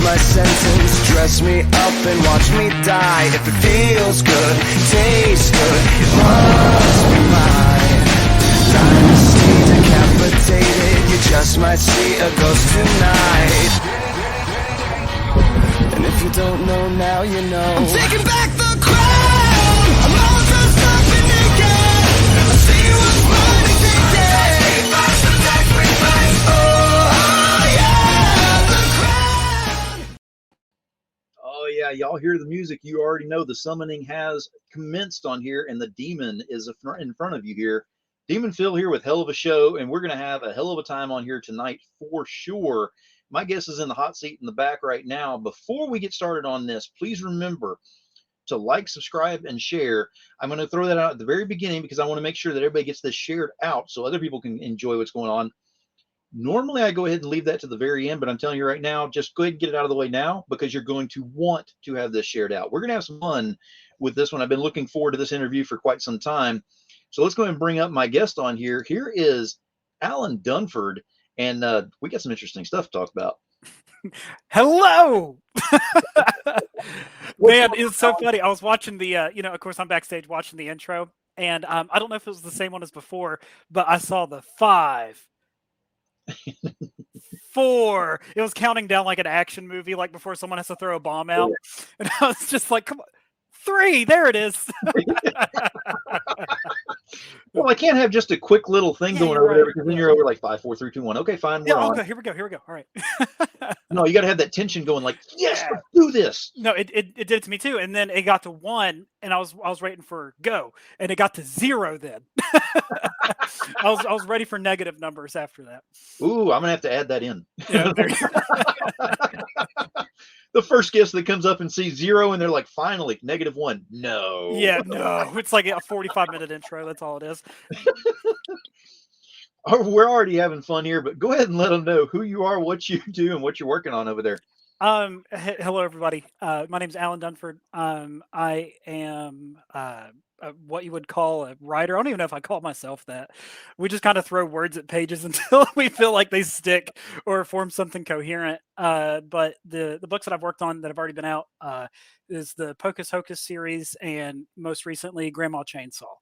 my sentence, dress me up and watch me die. If it feels good, tastes good, it must be mine. Dynasty decapitated, you just might see a ghost tonight. And if you don't know now, you know. I'm taking back the crown. I'm all dressed up and naked. I see what's mine and take it. Oh yeah, the crown. Oh yeah, y'all hear the music. You already know the summoning has commenced on here, and the demon is in front of you here. Demon Phil here with Hell of a Show, and we're going to have a hell of a time on here tonight for sure. My guest is in the hot seat in the back right now. Before we get started on this, please remember to like, subscribe, and share. I'm going to throw that out at the very beginning because I want to make sure that everybody gets this shared out so other people can enjoy what's going on. Normally, I go ahead and leave that to the very end, but I'm telling you right now, just go ahead and get it out of the way now because you're going to want to have this shared out. We're going to have some fun with this one. I've been looking forward to this interview for quite some time. So let's go ahead and bring up my guest on here. Here is Alan Dunford. And we got some interesting stuff to talk about. Hello, man! It's so funny. I was watching the, of course, I'm backstage watching the intro, and I don't know if it was the same one as before, but I saw the 5, 4. It was counting down like an action movie, like before someone has to throw a bomb out, and I was just like, "Come on, 3! There it is." Well, I can't have just a quick little thing going over there because then you're over like 5, 4, 3, 2, 1. Okay, fine. Yeah, okay, here we go. All right. No, you got to have that tension going. Like, yes, let's do this. No, it did it to me too, and then it got to 1, and I was waiting for go, and it got to 0. Then I was ready for negative numbers after that. Ooh, I'm gonna have to add that in. Yeah, the first guest that comes up and sees 0 and they're like, finally, -1. No. Yeah, no. It's like a 45-minute intro. That's all it is. We're already having fun here, but go ahead and let them know who you are, what you do, and what you're working on over there. Hello, everybody. My name is Alan Dunford. I am what you would call a writer. I don't even know if I call myself that. We just kind of throw words at pages until we feel like they stick or form something coherent. But the books that I've worked on that have already been out is the Pocus Hocus series, and most recently Grandma Chainsaw,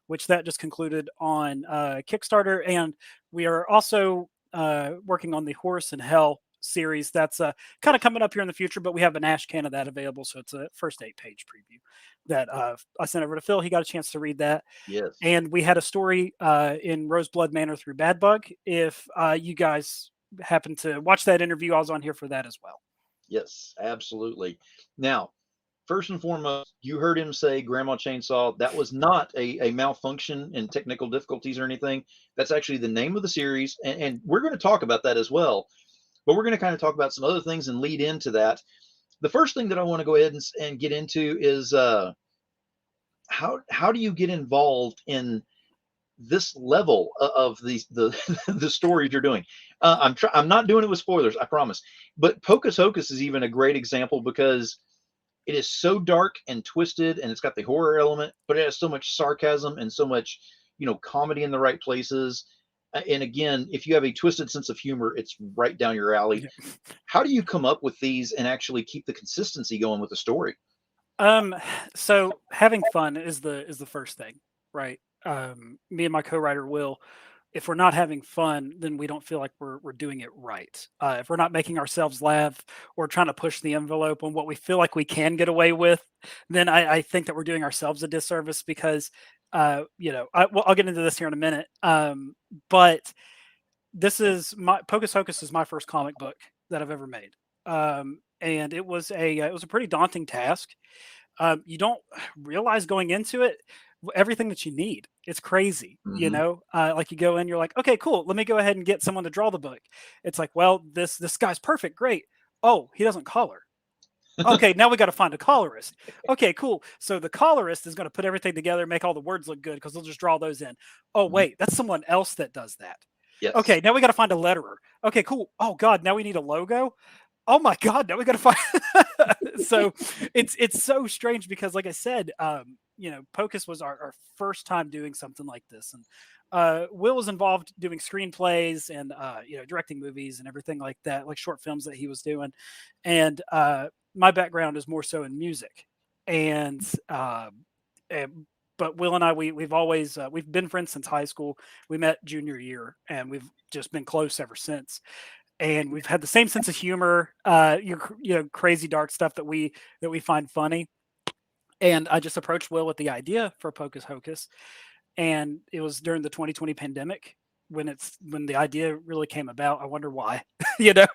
which that just concluded on Kickstarter. And we are also working on the Horse and Hell series that's kind of coming up here in the future, but we have an ash can of that available, so it's a first 8-page preview that I sent over to Phil. He got a chance to read that. Yes. And we had a story in Roseblood Manor through Bad Bug. If you guys happen to watch that interview, I was on here for that as well. Yes, absolutely. Now, first and foremost, you heard him say Grandma Chainsaw. That was not a malfunction and technical difficulties or anything. That's actually the name of the series, and we're going to talk about that as well. But we're going to kind of talk about some other things and lead into that. The first thing that I want to go ahead and get into is how do you get involved in this level of the stories you're doing? I'm not doing it with spoilers, I promise. But Pocus Hocus is even a great example because it is so dark and twisted, and it's got the horror element, but it has so much sarcasm and so much, comedy in the right places. And again, if you have a twisted sense of humor, it's right down your alley. How do you come up with these and actually keep the consistency going with the story? So having fun is the first thing, right? Me and my co-writer Will, if we're not having fun, then we don't feel like we're doing it right. If we're not making ourselves laugh or trying to push the envelope on what we feel like we can get away with, then I think that we're doing ourselves a disservice because I'll get into this here in a minute. But this is Pocus Hocus is my first comic book that I've ever made. And it was a pretty daunting task. You don't realize going into it everything that you need. It's crazy, like you go in, you're like, okay, cool. Let me go ahead and get someone to draw the book. It's like, well, this guy's perfect. Great. Oh, he doesn't color. Okay, now we got to find a colorist. Okay, cool. So the colorist is going to put everything together, make all the words look good because they'll just draw those in. Oh, wait, that's someone else that does that. Yes. Okay, now we got to find a letterer. Okay, cool. Oh God, now we need a logo. Oh my God, now we got to find. So it's so strange because, like I said, Pocus was our first time doing something like this, and Will was involved doing screenplays and directing movies and everything like that, like short films that he was doing, and my background is more so in music, and, but Will and I, we've always we've been friends since high school. We met junior year, and we've just been close ever since. And we've had the same sense of humor, crazy dark stuff that we find funny. And I just approached Will with the idea for Pocus Hocus, and it was during the 2020 pandemic when the idea really came about. I wonder why, you know.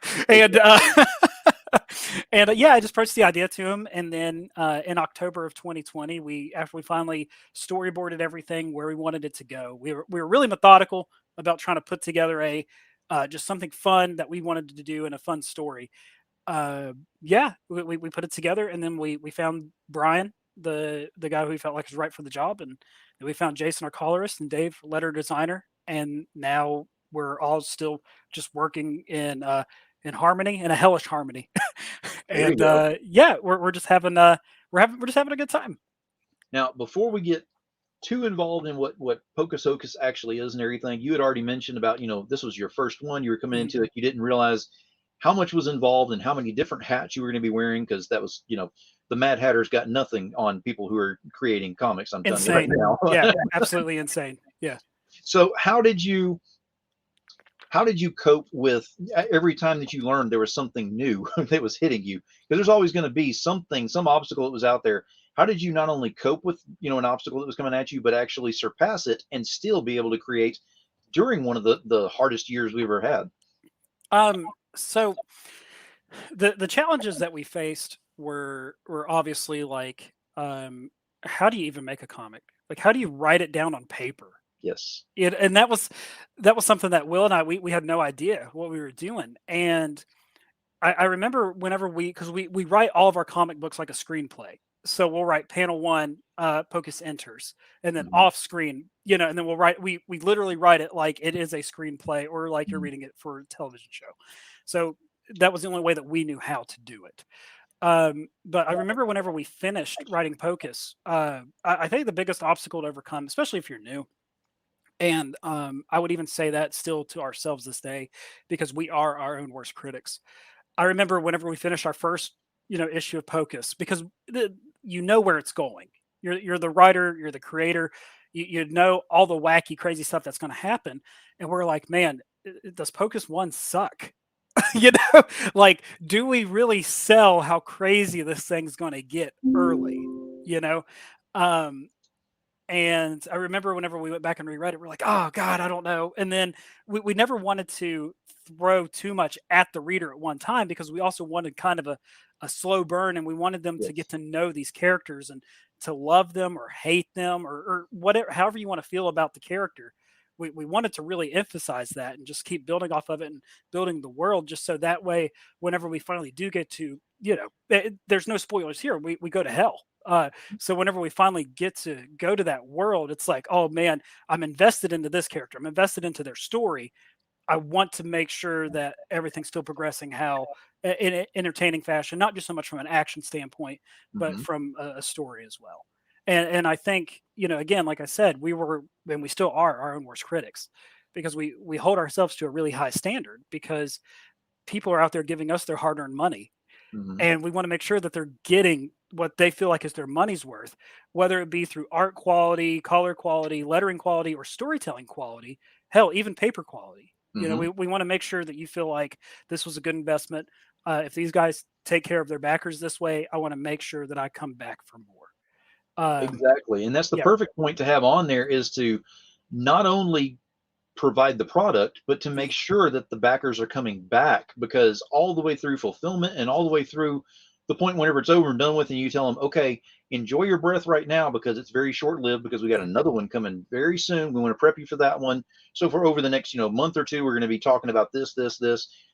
And yeah, I just approached the idea to him, and then in October of 2020, after we finally storyboarded everything where we wanted it to go, we were really methodical about trying to put together a just something fun that we wanted to do and a fun story. Yeah, we put it together, and then we found Brian, the guy who we felt like was right for the job, and then we found Jason, our colorist, and Dave, letter designer, and now we're all still just working in harmony, in a hellish harmony. And yeah, we're just having we're just having a good time. Now, before we get too involved in what Pocus Hocus actually is and everything, you had already mentioned about, this was your first one. You were coming into it. You didn't realize how much was involved and how many different hats you were going to be wearing, because that was, the Mad Hatter's got nothing on people who are creating comics. I'm telling you right now. Yeah, absolutely insane. Yeah. So how did you cope with every time that you learned there was something new that was hitting you? Because there's always going to be some obstacle that was out there. How did you not only cope with, an obstacle that was coming at you, but actually surpass it and still be able to create during one of the hardest years we ever had? So the challenges that we faced were obviously like, how do you even make a comic? Like, how do you write it down on paper? Yes. And that was something that Will and I, we had no idea what we were doing. And I remember whenever because we write all of our comic books like a screenplay. So we'll write panel 1, Pocus enters, and then off screen, and then we literally write it like it is a screenplay, or like you're reading it for a television show. So that was the only way that we knew how to do it. But I remember whenever we finished writing Pocus, I think the biggest obstacle to overcome, especially if you're new, and I would even say that still to ourselves this day, because we are our own worst critics. I remember whenever we finished our first, issue of Pocus, because you know where it's going. You're the writer, you're the creator, you know all the wacky, crazy stuff that's going to happen, and we're like, man, does Pocus 1 suck? Like, do we really sell how crazy this thing's going to get early? And I remember whenever we went back and reread it, we're like, oh God, I don't know. And then we never wanted to throw too much at the reader at one time, because we also wanted kind of a slow burn, and we wanted them to get to know these characters and to love them or hate them, or whatever, however you want to feel about the character. We wanted to really emphasize that and just keep building off of it and building the world, just so that way, whenever we finally do get to, there's no spoilers here. We go to hell. So whenever we finally get to go to that world, it's like, oh man, I'm invested into this character. I'm invested into their story. I want to make sure that everything's still progressing in an entertaining fashion, not just so much from an action standpoint, but from a story as well. And I think, again, like I said, we were, and we still are, our own worst critics, because we hold ourselves to a really high standard, because people are out there giving us their hard-earned money. And we want to make sure that they're getting what they feel like is their money's worth, whether it be through art quality, color quality, lettering quality, or storytelling quality, hell, even paper quality. We want to make sure that you feel like this was a good investment. If these guys take care of their backers this way, I want to make sure that I come back for more. Exactly. And that's the perfect point to have on there, is to not only provide the product, but to make sure that the backers are coming back, because all the way through fulfillment and all the way through the point whenever it's over and done with, and you tell them, okay, enjoy your breath right now, because it's very short lived, because we got another one coming very soon. We want to prep you for that one. So for over the next, month or two, we're going to be talking about this.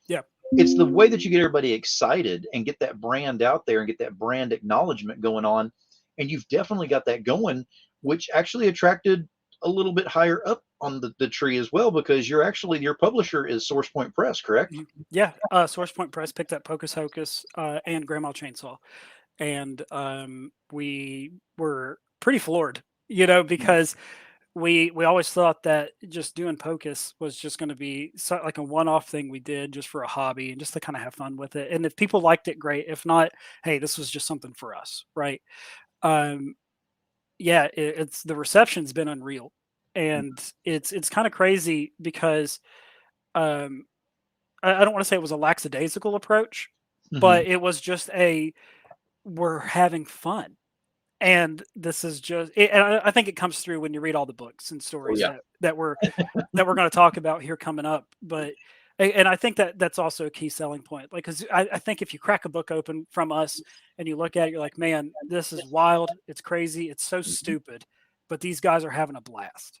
Yeah. It's the way that you get everybody excited and get that brand out there and get that brand acknowledgement going on. And you've definitely got that going, which actually attracted a little bit higher up on the tree as well, because your publisher is Source Point Press, correct? Yeah. Source Point Press picked up Pocus Hocus and Grandma Chainsaw. And we were pretty floored, because we always thought that just doing Pocus was just going to be like a one-off thing we did just for a hobby and just to kind of have fun with it. And if people liked it, great. If not, hey, this was just something for us, right? Um, yeah, it's the reception's been unreal, and it's kind of crazy because um, I don't want to say it was a lackadaisical approach, but it was just we're having fun. And this is just, and I think it comes through when you read all the books and Oh stories yeah. that we're going to talk about here coming up. But and I think that that's also a key selling point. Like, because I think if you crack a book open from us and you look at it, you're like, man, this is wild. It's crazy. It's so stupid. But these guys are having a blast.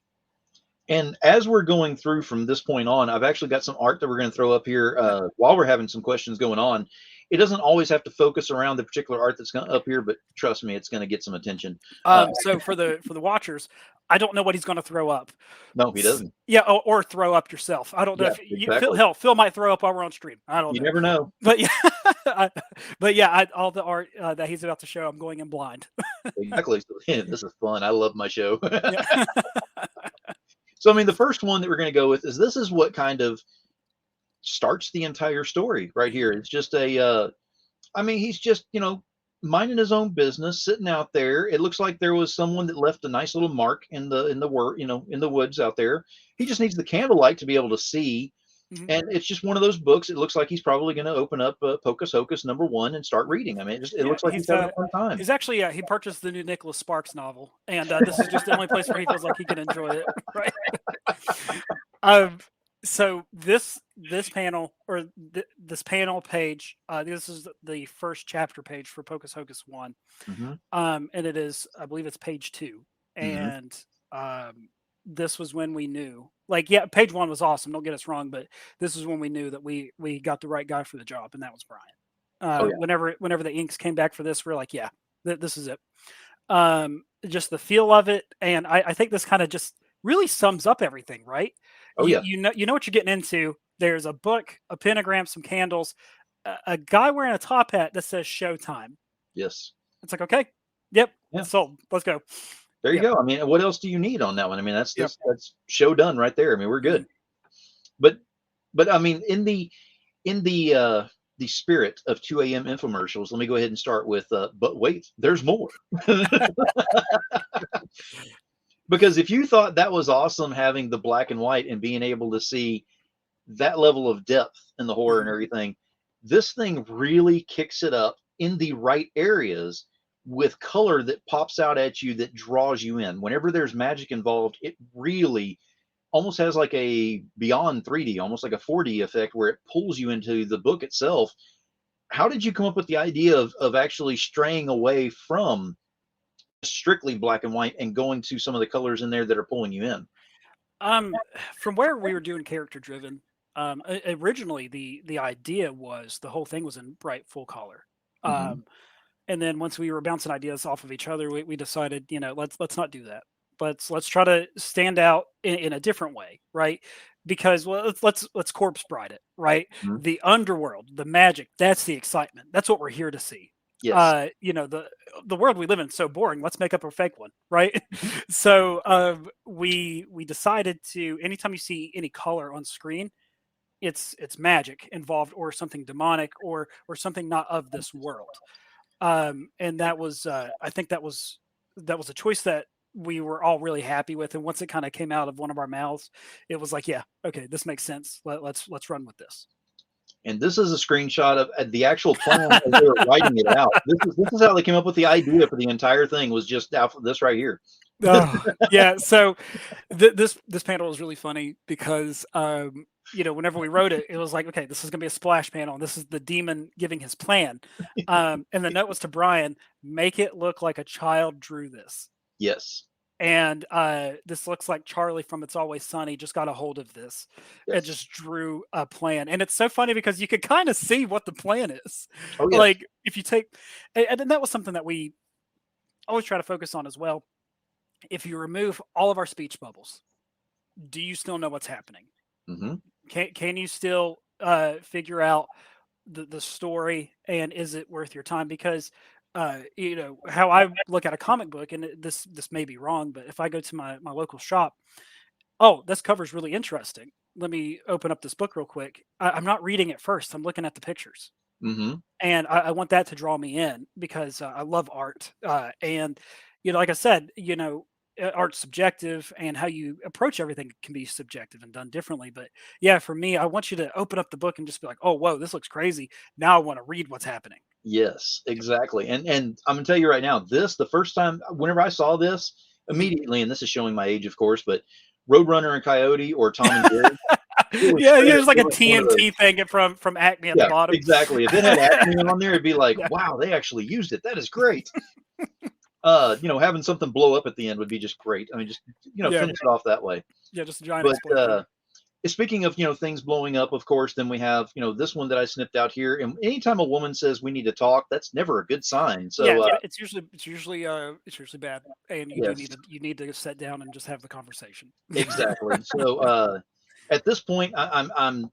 And as we're going through from this point on, I've actually got some art that we're going to throw up here while we're having some questions going on. It doesn't always have to focus around the particular art that's up here, but trust me, it's going to get some attention. So for the watchers, I don't know what he's going to throw up. No, he doesn't. Yeah, or throw up yourself. I don't know if exactly. Phil might throw up while we're on stream. I don't know. You never know. But yeah, all the art that he's about to show, I'm going in blind. Exactly. So, yeah, this is fun. I love my show. Yeah. So, I mean, the first one that we're going to go with is this is what kind of starts the entire story right here. It's just I mean, he's just, minding his own business, sitting out there. It looks like there was someone that left a nice little mark in the woods out there. He just needs the candlelight to be able to see. Mhm. And it's just one of those books. It looks like he's probably going to open up Pocus Hocus #1 and start reading. I mean, it looks like he's having a fun time. He's actually he purchased the new Nicholas Sparks novel, and this is just the only place where he feels like he can enjoy it. Right. So this panel or this panel page, this is the first chapter page for Pocus Hocus 1, and it is, I believe it's page 2, and this was when we knew, like, yeah, page 1 was awesome. Don't get us wrong, but this is when we knew that we got the right guy for the job, and that was Brian. Whenever the inks came back for this, we're like, yeah, this is it. Just the feel of it, and I think this kind of just really sums up everything, right? Oh yeah. You know what you're getting into. There's a book, a pentagram, some candles, a guy wearing a top hat that says Showtime. Yes. It's like, okay, yep, Yeah. sold. Let's go. There you go. I mean, what else do you need on that one? I mean, that's show done right there. I mean, we're good. But I mean, in the spirit of 2 a.m. infomercials, let me go ahead and start with but wait, there's more. Because if you thought that was awesome, having the black and white and being able to see that level of depth in the horror and everything, this thing really kicks it up in the right areas with color that pops out at you, that draws you in. Whenever there's magic involved, it really almost has like a beyond 3D, almost like a 4D effect where it pulls you into the book itself. How did you come up with the idea of actually straying away from strictly black and white and going to some of the colors in there that are pulling you in? From where we were doing character driven, originally the idea was the whole thing was in bright full color. And then once we were bouncing ideas off of each other, we decided, let's not do that. Let's try to stand out in a different way, right? Because let's corpse bride it, right? The underworld, the magic, that's the excitement. That's what we're here to see. Yes. The world we live in is so boring. Let's make up a fake one, right? So we decided to, anytime you see any color on screen, it's magic involved, or something demonic, or something not of this world. And that was I think that was a choice that we were all really happy with. And once it kind of came out of one of our mouths, it was like, yeah, okay, this makes sense. Let's run with this. And this is a screenshot of the actual plan as they were writing it out. This is how they came up with the idea for the entire thing, was just out this right here. Yeah. So this panel is really funny because whenever we wrote it, it was like, okay, this is gonna be a splash panel, and this is the demon giving his plan. And the note was to Brian, make it look like a child drew this. Yes. And this looks like Charlie from It's Always Sunny just got a hold of this and just drew a plan. And it's so funny because you could kind of see what the plan is. Oh, yes. Like, if you take, and that was something that we always try to focus on as well. If you remove all of our speech bubbles, do you still know what's happening? Can you still figure out the story, and is it worth your time? Because you know, how I look at a comic book, and this may be wrong, but if I go to my local shop, oh, this cover's really interesting. Let me open up this book real quick. I'm not reading it first. I'm looking at the pictures, Mm-hmm. and I want that to draw me in because I love art. And you know, like I said, you know, art's subjective, and how you approach everything can be subjective and done differently. But yeah, for me, I want you to open up the book and just be like, "Oh, whoa, this looks crazy." Now I want to read what's happening. Yes, exactly. And I'm gonna tell you right now, the first time whenever I saw this, Mhm. immediately, and this is showing my age, of course, but Roadrunner and Coyote or Tom and Jerry, it was Yeah, straight up, there's like it a was one of those. TNT thing from Acme at the Yeah, bottom. exactly. If it had Acme on there, it'd be like, Yeah, wow, they actually used it. That is great. You know, having something blow up at the end would be just great. I mean, just yeah, finish it off that way. yeah, just a giant But explosion. speaking of things blowing up, of course, then we have this one that I snipped out here. And anytime a woman says we need to talk, that's never a good sign. Yeah, So it's usually bad, and yes, you need to sit down and just have the conversation. exactly. So at this point, I'm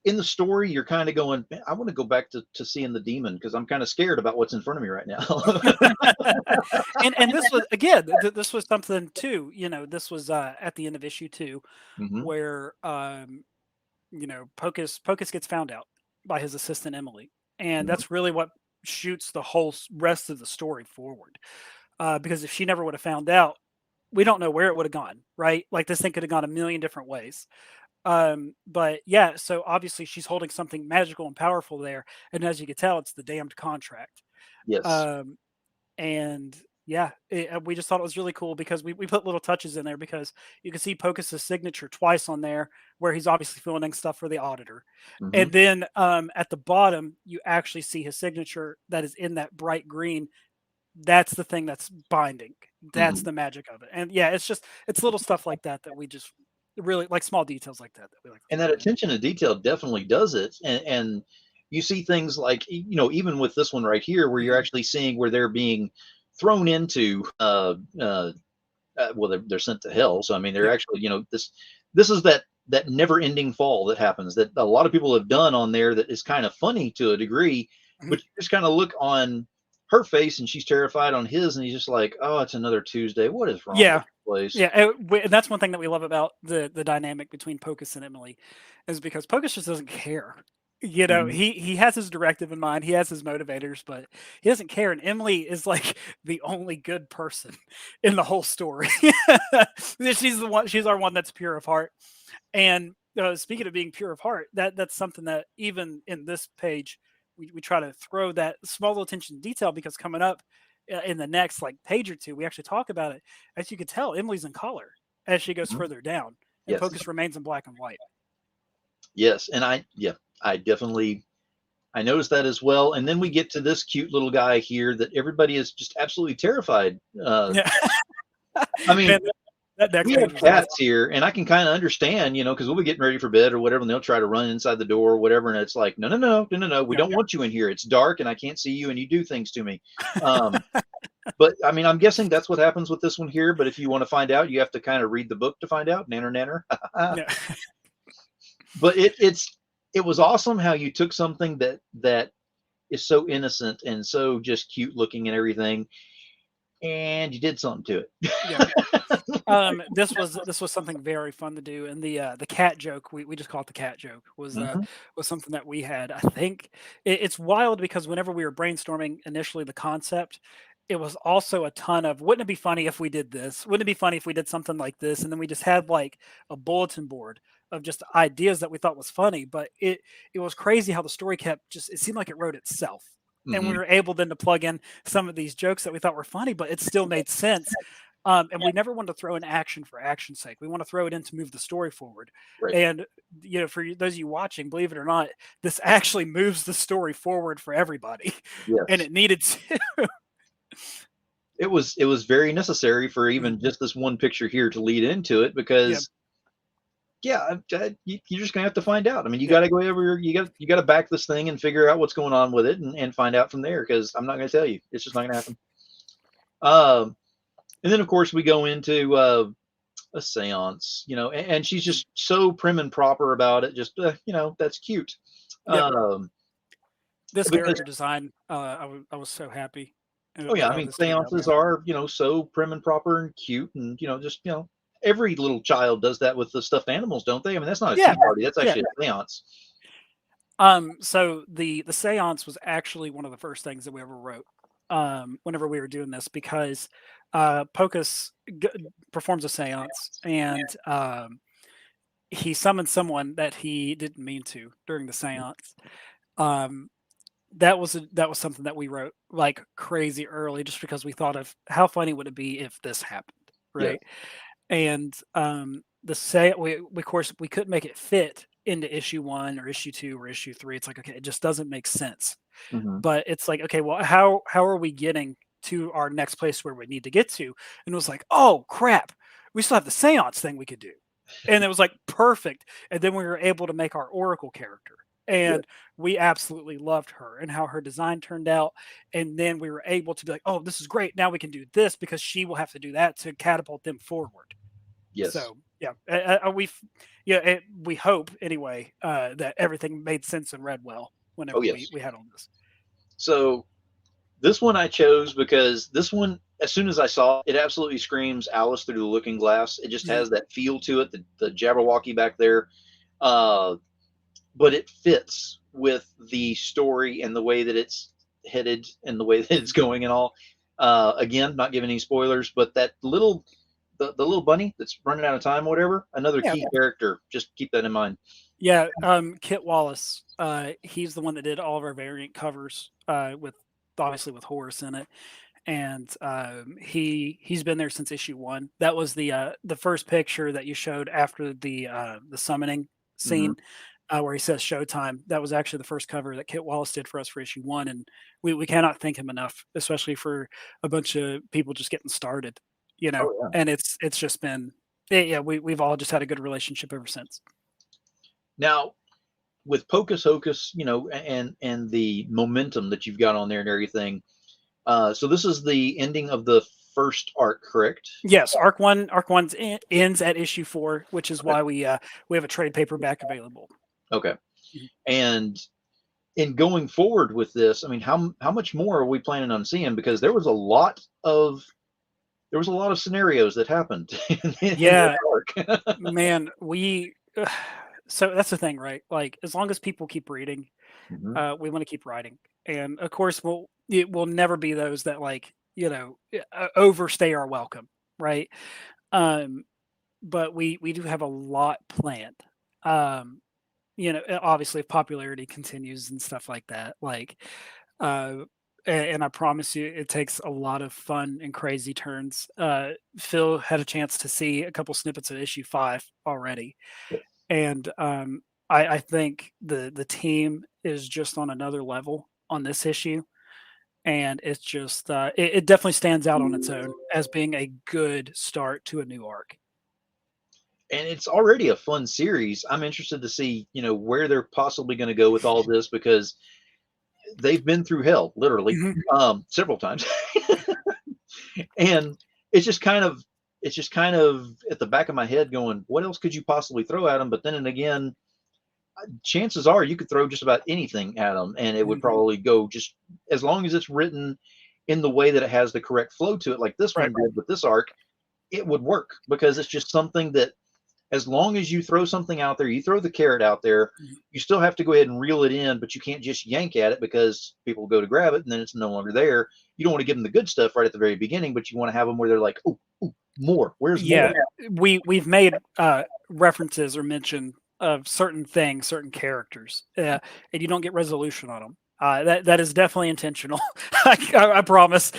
in the story. You're kind of going, "Man, I want to go back to seeing the demon because I'm kind of scared about what's in front of me right now." And this was again, this was something too. You know, this was at the end of issue 2, Hmm. where you know, Pocus gets found out by his assistant Emily, and Hmm. that's really what shoots the whole rest of the story forward. Because if she never would have found out, we don't know where it would have gone, right? Like this thing could have gone a million different ways. But yeah, so obviously she's holding something magical and powerful there, and as you can tell, it's the damned contract. Yes. Um, and yeah, we just thought it was really cool because we put little touches in there because you can see Pocus's signature twice on there, where he's obviously filling in stuff for the auditor, Hmm. and then at the bottom you actually see his signature that is in that bright green. That's the thing that's binding. That's Hmm. the magic of it. And yeah, it's little stuff like that that we just really like, small details like that that we like to And throw that in. attention to detail definitely does it. And you see things like, even with this one right here, where you're Mhm. actually seeing where they're being thrown into, well, they're sent to hell. So I mean, they're Yeah. actually, this is that never ending fall that happens that a lot of people have done on there that is kind of funny to a degree, Mhm. but you just kind of look on her face and she's terrified on his, and he's just like, oh, it's another Tuesday. What is wrong with Yeah. this place? Yeah, and that's one thing that we love about the dynamic between Pocus and Emily, is because Pocus just doesn't care. You know, Mhm. he has his directive in mind, he has his motivators, but he doesn't care. And Emily is like the only good person in the whole story. She's our one that's pure of heart. And speaking of being pure of heart, that's something that even in this page we try to throw that small attention to detail, because coming up in the next like page or two, we actually talk about it. As you can tell, Emily's in color as she goes Mhm. further down, and Yes. Pocus remains in black and white. Yes, and I definitely I noticed that as well. And then we get to this cute little guy here that everybody is just absolutely terrified. Yeah, I mean, man, that next we have page was awesome. cats here, and I can kind of understand, because we'll be getting ready for bed or whatever, and they'll try to run inside the door or whatever, and it's like, no, no, no, no, no, no, we Yeah, don't want you in here. It's dark, and I can't see you, and you do things to me. Um, but I mean, I'm guessing that's what happens with this one here. But if you want to find out, you have to kind of read the book to find out. Nanner, nanner. yeah, But it was awesome how you took something that is so innocent and so just cute looking and everything, and you did something to yeah. it. This was something very fun to do, and the cat joke, we just call it the cat joke, Mhm. was something that we had. I think it's wild because whenever we were brainstorming initially the concept, it was also a ton of, wouldn't it be funny if we did this? Wouldn't it be funny if we did something like this? And then we just had like a bulletin board of just ideas that we thought was funny, but it was crazy how the story kept just, it seemed like it wrote itself. And we Mhm. were able then to plug in some of these jokes that we thought were funny, but it still made sense. And we never want to throw in action for action's sake. We want to throw it in to move the story forward. Right. And for those of you watching, believe it or not, this actually moves the story forward for everybody, and Yes. it needed to. It was very necessary for Mhm. even just this one picture here to lead into it Yeah, because yeah, you're just gonna have to find out. I mean, you yeah, got to go over. You got to back this thing and figure out what's going on with it and find out from there because I'm not gonna tell you. It's just not gonna happen. Um, and then of course we go into a seance, and she's mhm, just so prim and proper about it. Just that's cute. yep. Um, This because character design, I was so happy. Oh yeah, I how mean, this turned out. seances are, so prim and proper and cute, and just, every little child does that with the stuffed animals, don't they? I mean, that's not a Yeah, tea party, that's yeah. actually a seance. So the seance was actually one of the first things that we ever wrote. Whenever we were doing this, because Pocus performs a seance, and he summons someone that he didn't mean to during the seance. Um, that was something that we wrote like crazy early, just because we thought of how funny would it be if this happened, Yes. right? And the say we of course we couldn't make it fit into issue 1 or issue 2 or issue 3. It's like, okay, it just doesn't make sense. Hmm. But it's like, okay, well, how are we getting to our next place where we need to get to? And it was like, oh crap, we still have the seance thing we could do. And it was like perfect. And then we were able to make our Oracle character. Yeah. And we absolutely loved her and how her design turned out. And then we were able to be like, oh, this is great. Now we can do this because she will have to do that to catapult them forward. Yes. So yeah, we hope anyway that everything made sense and read well Oh whenever yes. we had on this. So this one I chose because this one, as soon as I saw it, it absolutely screams Alice Through the Looking Glass. It just Mhm. has that feel to it, the Jabberwocky back there. Uh, but it fits with the story and the way that it's headed and the way that it's going and all. Again, not giving any spoilers, but that the little bunny that's running out of time or whatever, another Yeah. key character. Just keep that in mind. Yeah, Kit Wallace, he's the one that did all of our variant covers, with obviously with Horace in it, and he's been there since issue 1. That was the first picture that you showed after the summoning Hmm. scene, where he says "Showtime." That was actually the first cover that Kit Wallace did for us for issue 1, and we cannot thank him enough, especially for a bunch of people just getting started, Oh yeah. and it's just been yeah, we've all just had a good relationship ever since. Now with Pocus Hocus, and the momentum that you've got on there and everything. So this is the ending of the first arc, correct? Yes, Arc 1 ends at issue 4, which is Okay. why we have a trade paperback available. Okay. Mhm. And in going forward with this, I mean, how much more are we planning on seeing? Because there was a lot of scenarios that happened in this Yeah, arc. man, so that's the thing, right? Like, as long as people keep reading, Hmm. we want to keep writing, and of course, it will never be those that like overstay our welcome, right? Um, but we do have a lot planned. Um, obviously, if popularity continues and stuff like that, like, uh, and I promise you, it takes a lot of fun and crazy turns. Phil had a chance to see a couple snippets of issue 5 already, and I think the team is just on another level on this issue, and it's just it definitely stands out on its own as being a good start to a new arc. And it's already a fun series. I'm interested to see, where they're possibly going to go with all this because they've been through hell, literally, Mhm. several times. And it's just kind of at the back of my head going, what else could you possibly throw at them? But then and again, chances are you could throw just about anything at them and it would Mhm. probably go, just as long as it's written in the way that it has the correct flow to it, like this Right. one did with this arc, it would work because it's just something that, as long as you throw something out there, you throw the carrot out there, Mhm. you still have to go ahead and reel it in, but you can't just yank at it because people go to grab it and then it's no longer there. You don't want to give them the good stuff right at the very beginning, but you want to have them where they're like, oh, more. Where's more? Yeah, we've made references or mention of certain things, certain characters, and you don't get resolution on them. That is definitely intentional. I promise,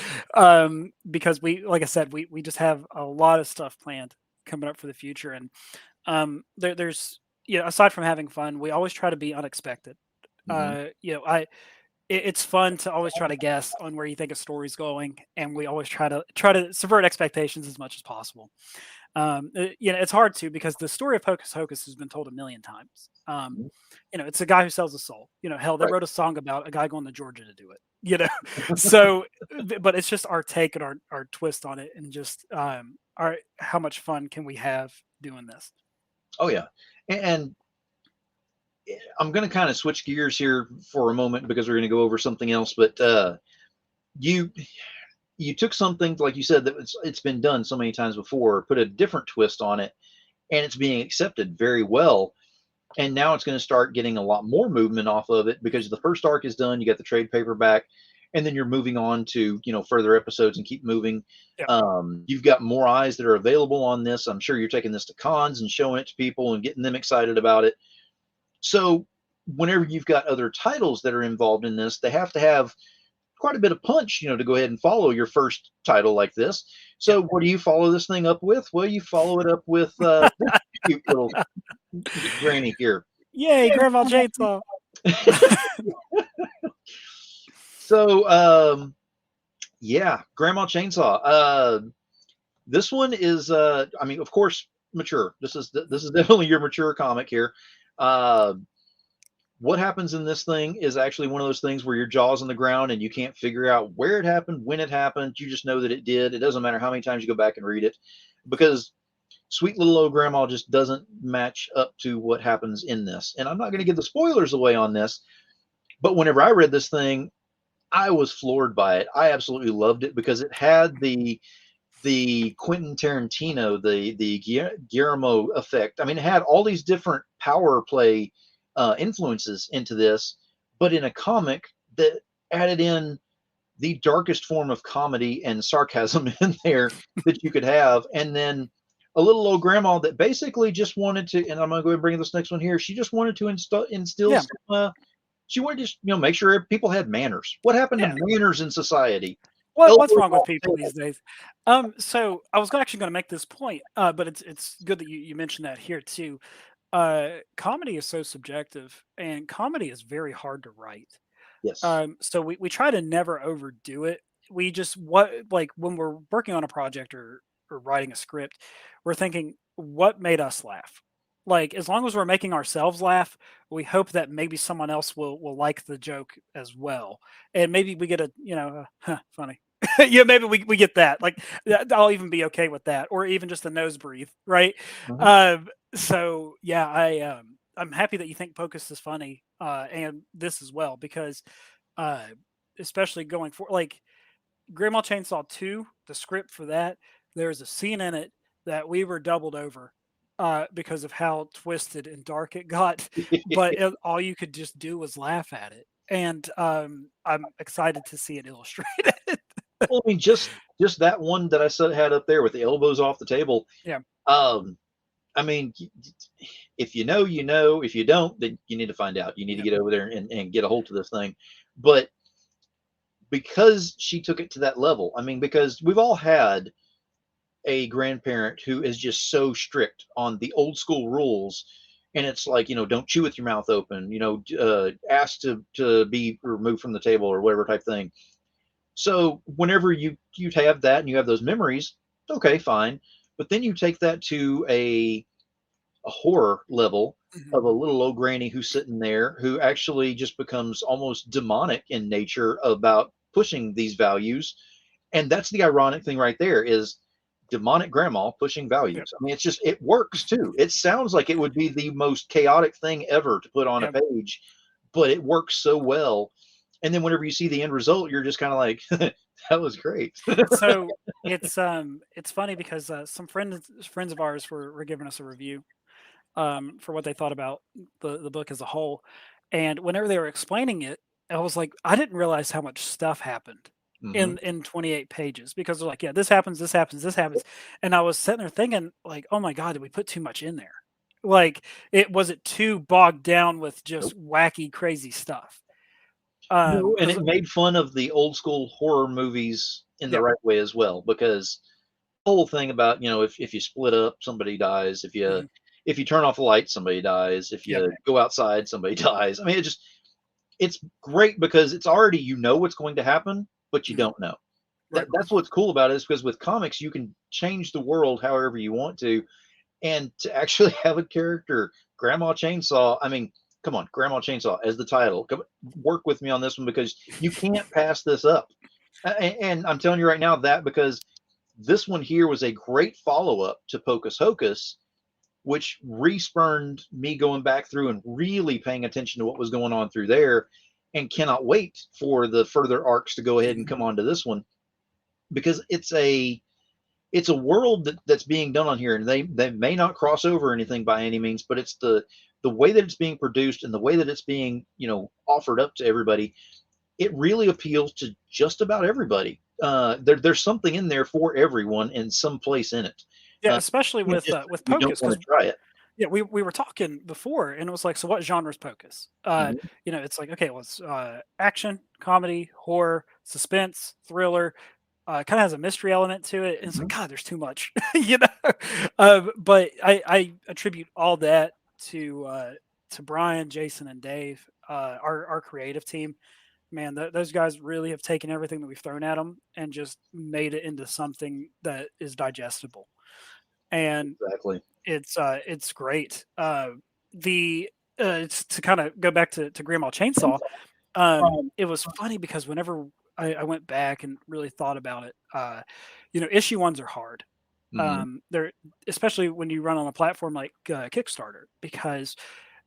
because like I said, we just have a lot of stuff planned coming up for the future, and there's aside from having fun, we always try to be unexpected. Mm-hmm. It's fun to always try to guess on where you think a story's going, and we always try to subvert expectations as much as possible. It's hard to, because the story of Hocus Hocus has been told a million times. It's a guy who sells a soul. Hell, they Right. wrote a song about a guy going to Georgia to do it. So, but it's just our take and our twist on it, and just our how much fun can we have doing this? Oh, yeah. And I'm going to kind of switch gears here for a moment because we're going to go over something else. But you you took something like you said that it's been done so many times before, put a different twist on it, and it's being accepted very well. And now it's going to start getting a lot more movement off of it because the first arc is done. You got the trade paperback, and then you're moving on to further episodes and keep moving. Yep. You've got more eyes that are available on this. I'm sure you're taking this to cons and showing it to people and getting them excited about it. So whenever you've got other titles that are involved in this, they have to have quite a bit of punch, to go ahead and follow your first title like this. So what do you follow this thing up with? Well, you follow it up with this cute little granny here. Yay, Grandma Chainsaw. So yeah, Grandma Chainsaw. This one is I mean, of course, mature. This is definitely your mature comic here. What happens in this thing is actually one of those things where your jaw's on the ground and you can't figure out where it happened, when it happened. You just know that it did. It doesn't matter how many times you go back and read it, because sweet little old grandma just doesn't match up to what happens in this. And I'm not going to give the spoilers away on this, but whenever I read this thing, I was floored by it. I absolutely loved it because it had the Quentin Tarantino, the Guillermo effect. I mean, it had all these different power play influences into this, but in a comic that added in the darkest form of comedy and sarcasm in there that you could have. And then a little old grandma that basically just wanted to, and I'm going to go ahead and bring this next one here. She just wanted to instill Yeah. some, she wanted to make sure people had manners. What happened to manners in society? What's wrong with people these days? So I was actually going to make this point, but it's good that you mentioned that here too. Comedy is so subjective, and comedy is very hard to write. Yes. So we try to never overdo it. We just like when we're working on a project or writing a script, we're thinking, what made us laugh? Like, as long as we're making ourselves laugh, we hope that maybe someone else will like the joke as well, and maybe we get funny. Yeah, maybe we get that. Like, I'll even be okay with that, or even just a nose breathe, right? So yeah, I'm happy that you think Pocus is funny, and this as well, because especially going for like Grandma Chainsaw 2, the script for that, there's a scene in it that we were doubled over because of how twisted and dark it got, but all you could just do was laugh at it, and I'm excited to see it illustrated. Well, I mean, just that one that I had up there with the elbows off the table. Yeah. I mean, if you know, you know. If you don't, then you need to find out. You need to get over there and get a hold of this thing. But because she took it to that level, I mean, because we've all had a grandparent who is just so strict on the old school rules, and it's like, don't chew with your mouth open, ask to be removed from the table or whatever type thing. So whenever you have that and you have those memories, okay, fine. But then you take that to a horror level of a little old granny who's sitting there who actually just becomes almost demonic in nature about pushing these values. And that's the ironic thing right there, is demonic grandma pushing values. I mean, it works too. It sounds like it would be the most chaotic thing ever to put on a page, but it works so well. And then whenever you see the end result, you're just kind of like, that was great. So it's funny because some friends of ours were giving us a review for what they thought about the book as a whole, and whenever they were explaining it, I was like, I didn't realize how much stuff happened in 28 pages, because they're like, yeah, this happens, this happens, this happens, and I was sitting there thinking, like, oh my god, did we put too much in there? Like, was it too bogged down with just wacky, crazy stuff? No, and it made fun of the old school horror movies in the right way as well, because the whole thing about, if you split up, somebody dies. If you turn off the light, somebody dies. If you go outside, somebody dies. I mean, it's great because it's already, what's going to happen, but you don't know. That's what's cool about it, is because with comics, you can change the world however you want to. And to actually have a character, Grandma Chainsaw, I mean, come on, Grandma Chainsaw as the title. Come, work with me on this one, because you can't pass this up. And I'm telling you right now that, because this one here was a great follow-up to Pocus Hocus, which respurned me going back through and really paying attention to what was going on through there, and cannot wait for the further arcs to go ahead and come on to this one. because it's a world that's being done on here, and they may not cross over anything by any means, but it's the way that it's being produced and the way that it's being, offered up to everybody. It really appeals to just about everybody. There's something in there for everyone in some place in it. Yeah, especially It's just with you don't Pocus, want because to try it. yeah, we were talking before, and it was like, so what genre is Pocus? Mhm. It's like, okay, well, it's action, comedy, horror, suspense, thriller. Kind of has a mystery element to it, and it's like, Mhm. God, there's too much, you know. But I attribute all that to Brian, Jason, and Dave, our creative team. Man, those guys really have taken everything that we've thrown at them and just made it into something that is digestible. And Exactly. it's great. The it's to kind of go back to Grandma Chainsaw. It was funny because whenever I went back and really thought about it, issue ones are hard. Hmm. They're especially when you run on a platform like Kickstarter, because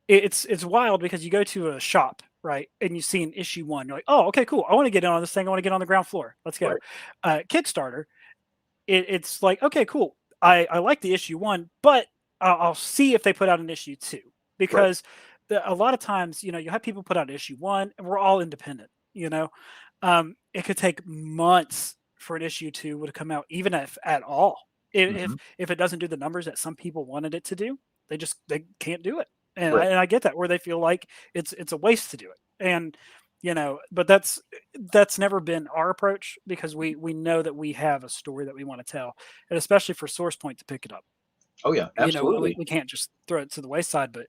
it's wild, because you go to a shop, right, and you see an issue one, you're like, oh, okay, cool, I want to get in on this thing, I want to get on the ground floor, let's go. Right. Kickstarter, it's like, okay, cool. I like the issue one, but I'll see if they put out an issue two, Right. because a lot of times, you have people put out issue one, and we're all independent. It could take months for an issue two to come out, even if at all. Hmm. If it doesn't do the numbers that some people wanted it to do, they can't do it, and Right. I get that, where they feel like it's a waste to do it, and but that's never been our approach, because we know that we have a story that we want to tell, and especially for Source Point to pick it up. Oh yeah, absolutely. We can't just throw it to the wayside. But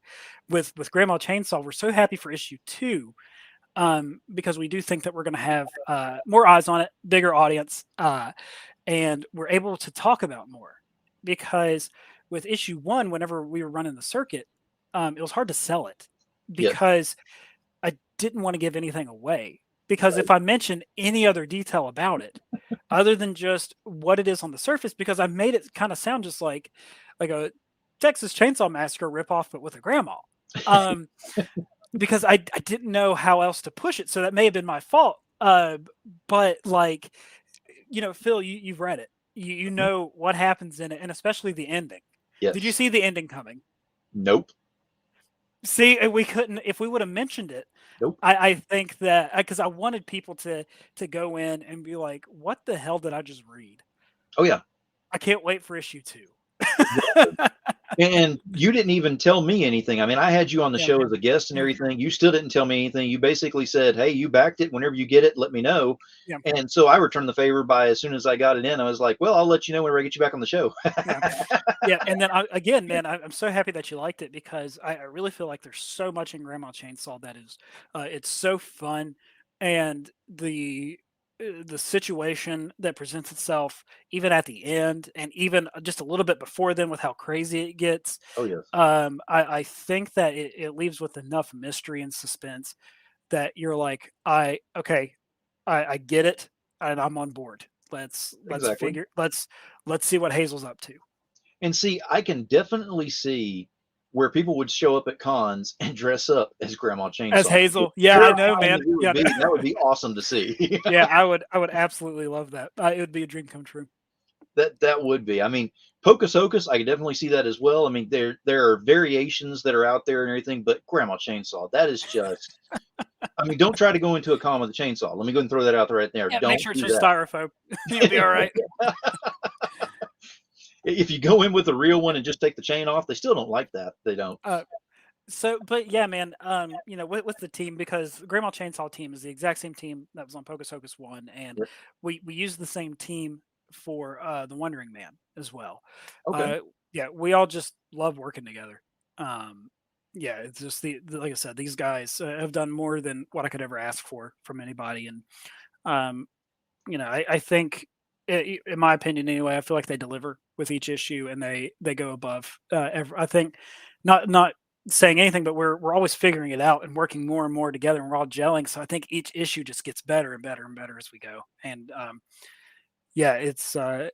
with Grandma Chainsaw, we're so happy for issue two, because we do think that we're going to have more eyes on it, bigger audience, and we're able to talk about more. Because with issue one, whenever we were running the circuit, it was hard to sell it, Yes. because I didn't want to give anything away. Because Right. if I mention any other detail about it, other than just what it is on the surface, because I made it kind of sound just like a Texas Chainsaw Massacre ripoff, but with a grandma. Um, because I didn't know how else to push it, so that may have been my fault. But like, Phil, you've read it, you Mhm. know what happens in it, and especially the ending. Did you Yes. see the ending coming? Nope. See, we couldn't. If we would have mentioned it, Nope. I think that, because I wanted people to go in and be like, "What the hell did I just read?" Oh yeah. I can't wait for issue two. And you didn't even tell me anything. I mean, I had you on the Yeah, show as a guest and yeah, everything. You still didn't tell me anything. You basically said, "Hey, you backed it. Whenever you get it, let me know." yeah, And so I returned the favor by, as soon as I got it in, I was like, "Well, I'll let you know whenever I get you back on the show." yeah, yeah. And then again, man, I'm so happy that you liked it, because I really feel like there's so much in Grandma Chainsaw that is, it's so fun, and the situation that presents itself even at the end, and even just a little bit before then, with how crazy it gets. Oh yes. I think that it leaves with enough mystery and suspense that you're like, okay, I get it, and I'm on board. Exactly. Let's see what Hazel's up to. And see, I can definitely see where people would show up at cons and dress up as Grandma As Chainsaw. As Hazel, yeah, I know, terrifying as man. it would Yeah, be, that would be awesome to see. yeah, I would absolutely love that. It would be a dream come true. That would be. I mean, Hocus Hocus, I could definitely see that as well. I mean, there are variations that are out there and everything, but Grandma Chainsaw, that is just. I mean, don't try to go into a con with a chainsaw. Let me go and throw that out there right there. Yeah, make Don't sure it's do just that. styrofoam. You'll be all right. If you go in with a real one and just take the chain off, they still don't like that. They don't. Uh, but yeah, man, with the team, because Grandma Chainsaw team is the exact same team that was on Pocus Hocus one, and Yep. we use the same team for the Wondering Man as well. Okay. Uh, yeah, we all just love working together. Um, yeah, it's just like I said, these guys have done more than what I could ever ask for from anybody, and um, I think, in my opinion anyway, I feel like they deliver with each issue, and they go above. I think, not saying anything, but we're always figuring it out and working more and more together, and we're all gelling. So I think each issue just gets better and better and better as we go. And yeah, it's like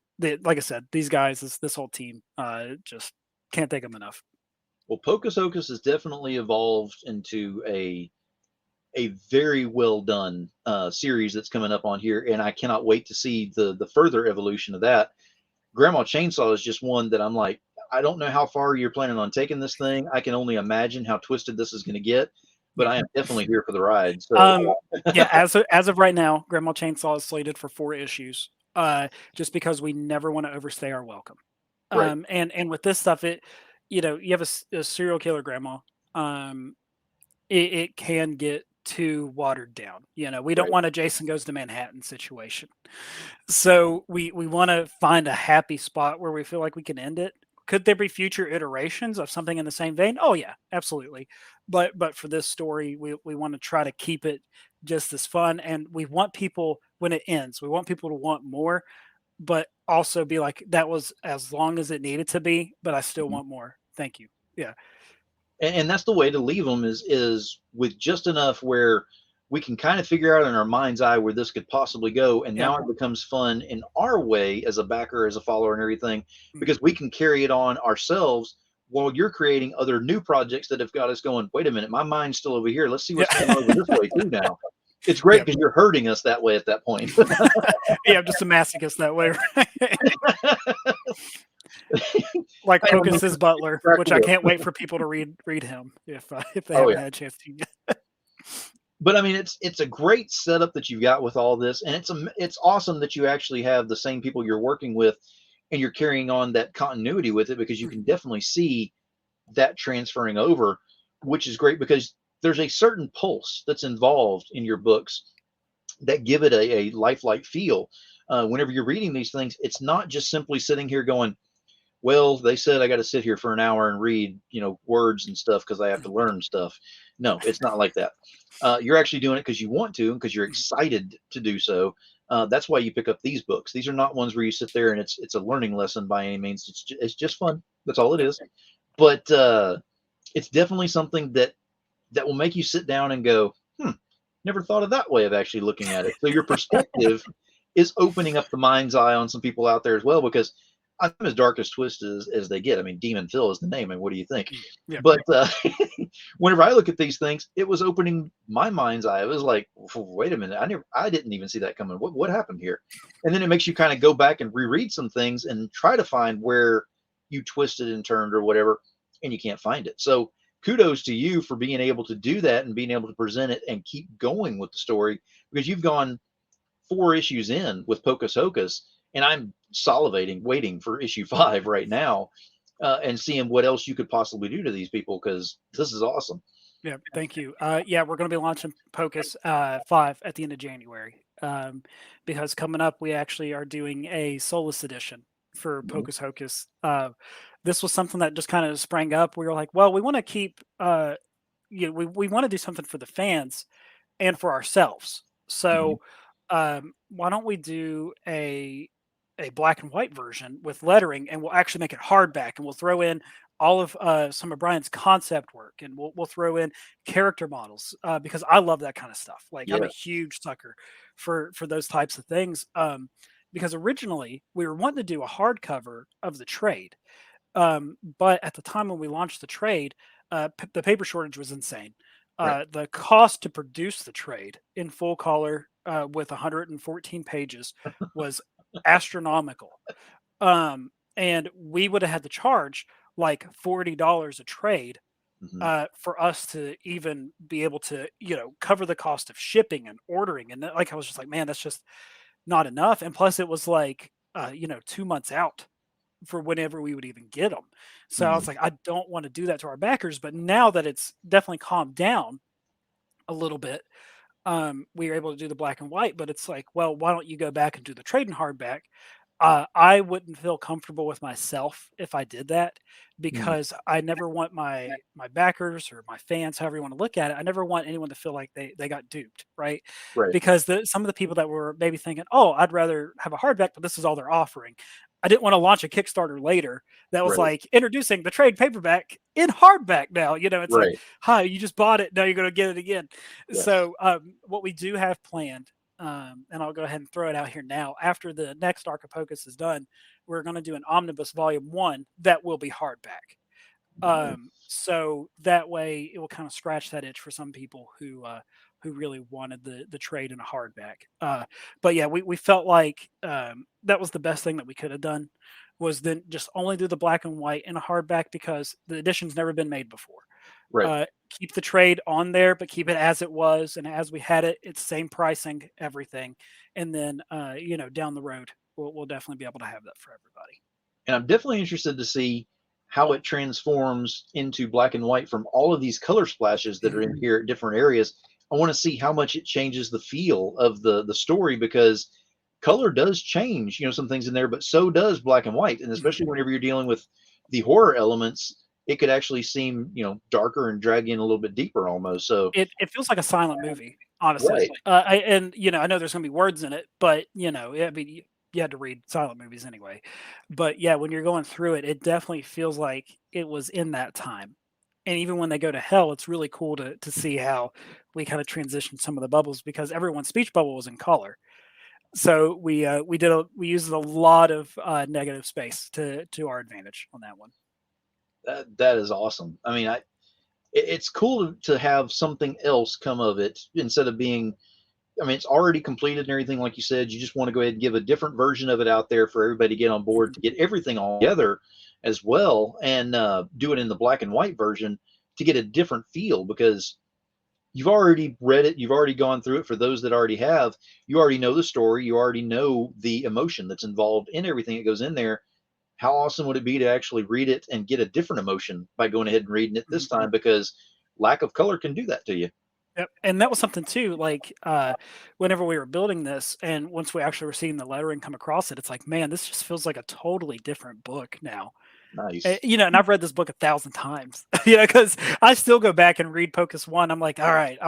I said, these guys, this whole team, just can't thank them enough. Well, Pocus Hocus has definitely evolved into a a very well done series that's coming up on here, and I cannot wait to see the further evolution of that. Grandma Chainsaw is just one that I'm like, I don't know how far you're planning on taking this thing. I can only imagine how twisted this is going to get, but Yeah. I am definitely here for the ride. So Yeah, as of right now, Grandma Chainsaw is slated for 4 issues. Just because we never want to overstay our welcome. right. And with this stuff, you have a serial killer grandma. Um, it can get too watered down. We don't Right. want a Jason Goes to Manhattan situation. So we want to find a happy spot where we feel like we can end it. Could there be future iterations of something in the same vein? Oh yeah, absolutely. But for this story, we want to try to keep it just as fun, and we want people when it ends, we want people to want more, but also be like, that was as long as it needed to be, but I still Mhm. want more. Thank you. Yeah. And that's the way to leave them is with just enough where we can kind of figure out in our mind's eye where this could possibly go, and Yeah. now it becomes fun in our way as a backer, as a follower, and everything, Mhm. because we can carry it on ourselves while you're creating other new projects that have got us going. Wait a minute, my mind's still over here. Let's see what's going on over Yeah. this way too now. It's great Yeah. because you're hurting us that way at that point. Yeah, I'm just a masochist that way. Like I am Pocus's Butler, crack which the I whip. can't wait for people to read him if they Oh haven't yeah. had a chance to yet. But I mean, it's a great setup that you've got with all this, and it's awesome that you actually have the same people you're working with, and you're carrying on that continuity with it, because you can definitely see that transferring over, which is great because there's a certain pulse that's involved in your books that give it a lifelike feel. Whenever you're reading these things, it's not just simply sitting here going, well, they said I got to sit here for an hour and read, words and stuff because I have to learn stuff. No, it's not like that. You're actually doing it because you want to, and because you're excited to do so. That's why you pick up these books. These are not ones where you sit there and it's a learning lesson by any means. It's just fun. That's all it Yep. is. But it's definitely something that will make you sit down and go, never thought of that way of actually looking at it. So your perspective is opening up the mind's eye on some people out there as well, because I'm as dark as twist as they get. I mean, Demon Phil is the name, and what do you think? Yeah. But whenever I look at these things, it was opening my mind's eye. It was like, wait a minute, I didn't even see that coming. What happened here? And then it makes you kind of go back and reread some things and try to find where you twisted and turned or whatever, and you can't find it. So kudos to you for being able to do that and being able to present it and keep going with the story, because you've gone 4 issues in with Pocus Hocus, and I'm salivating, waiting for issue 5 right now, and seeing what else you could possibly do to these people, because this is awesome. Yeah. Thank you. Yeah, we're going to be launching Pocus 5 at the end of January. Because coming up, we actually are doing a Solus edition for Mhm. Pocus Hocus. This was something that just kind of sprang up. We were like, well, we want to keep, we want to do something for the fans and for ourselves. Mhm. So why don't we do a black and white version with lettering, and we'll actually make it hardback, and we'll throw in all of some of Brian's concept work, and we'll throw in character models because I love that kind of stuff. Like I'm a Yeah. huge sucker for those types of things. Because originally we were wanting to do a hardcover of the trade, but at the time when we launched the trade, the paper shortage was insane. Right. The cost to produce the trade in full color with 114 pages was astronomical. And we would have had to charge like $40 a trade Mhm. for us to even be able to, cover the cost of shipping and ordering. And like I was just like, man, that's just not enough. And plus, it was like, 2 months out for whenever we would even get them. So I Mhm. was like, I don't want to do that to our backers. But now that it's definitely calmed down a little bit, we were able to do the black and white. But it's like, well, why don't you go back and do the trade in hardback? I wouldn't feel comfortable with myself if I did that, Mhm. because I never want my backers or my fans, however you want to look at it, I never want anyone to feel like they got duped, right? Right. Because some of the people that were maybe thinking, oh, I'd rather have a hardback, but this is all they're offering. I didn't want to launch a Kickstarter later that was Right. like introducing the trade paperback in hardback now. It's like, Right. hi, you just bought it. Now you're going to get it again. Yes. So, what we do have planned, and I'll go ahead and throw it out here now. After the next Arc of Pocus is done, we're going to do an omnibus volume 1 that will be hardback. Nice. So that way it will kind of scratch that itch for some people who who really wanted the trade in a hardback. But yeah, we felt like that was the best thing that we could have done, was then just only do the black and white in a hardback, because the edition's never been made before. Right. Keep the trade on there, but keep it as it was and as we had it. It's same pricing, everything, and then down the road we'll definitely be able to have that for everybody. And I'm definitely interested to see how it transforms into black and white from all of these color splashes that are in here at different areas. I want to see how much it changes the feel of the story, because color does change, some things in there, but so does black and white. And especially whenever you're dealing with the horror elements, it could actually seem, darker and drag in a little bit deeper almost. So it feels like a silent movie, honestly. Right. I know there's going to be words in it, but I mean, you had to read silent movies anyway. But yeah, when you're going through it, it definitely feels like it was in that time. And even when they go to hell, it's really cool to see how we kind of transitioned some of the bubbles, because everyone's speech bubble was in color. So we used a lot of negative space to our advantage on that one. That is awesome. I mean, it's cool to have something else come of it instead of being, I mean, it's already completed and everything. Like you said, you just want to go ahead and give a different version of it out there for everybody to get on board, to get everything all together as well, and do it in the black and white version to get a different feel, because you've already read it, you've already gone through it. For those that already have, you already know the story, you already know the emotion that's involved in everything that goes in there. How awesome would it be to actually read it and get a different emotion by going ahead and reading it this time, because lack of color can do that to you. Yep. And that was something too, like whenever we were building this, and once we actually were seeing the lettering come across it, it's like, man, this just feels like a totally different book now. Nice. And I've read this book 1,000 times, because I still go back and read Pocus 1. I'm like, all right,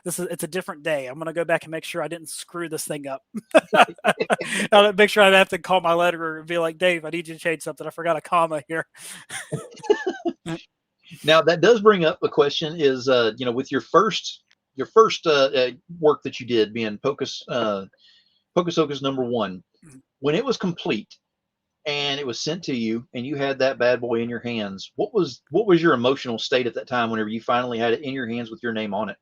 it's a different day. I'm going to go back and make sure I didn't screw this thing up. I'll make sure I have to call my letterer and be like, Dave, I need you to change something. I forgot a comma here. Now that does bring up a question is, with your first work that you did, being Pocus Hocus #1, when it was complete and it was sent to you and you had that bad boy in your hands, what was your emotional state at that time whenever you finally had it in your hands with your name on it?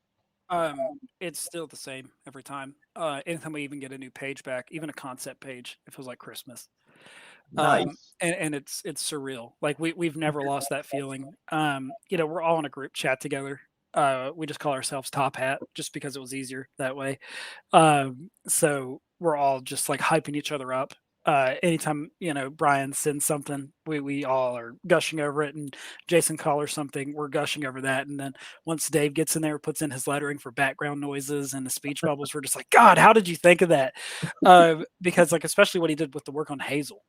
It's still the same every time. Anytime we even get a new page back, even a concept page, it feels like Christmas. Nice. And it's surreal. Like we've never lost that feeling. We're all in a group chat together. We just call ourselves Top Hat, just because it was easier that way. So we're all just like hyping each other up. Anytime Brian sends something, we all are gushing over it, and Jason calls something, we're gushing over that. And then once Dave gets in there, puts in his lettering for background noises and the speech bubbles, we're just like, God, how did you think of that? Because like, especially what he did with the work on Hazel,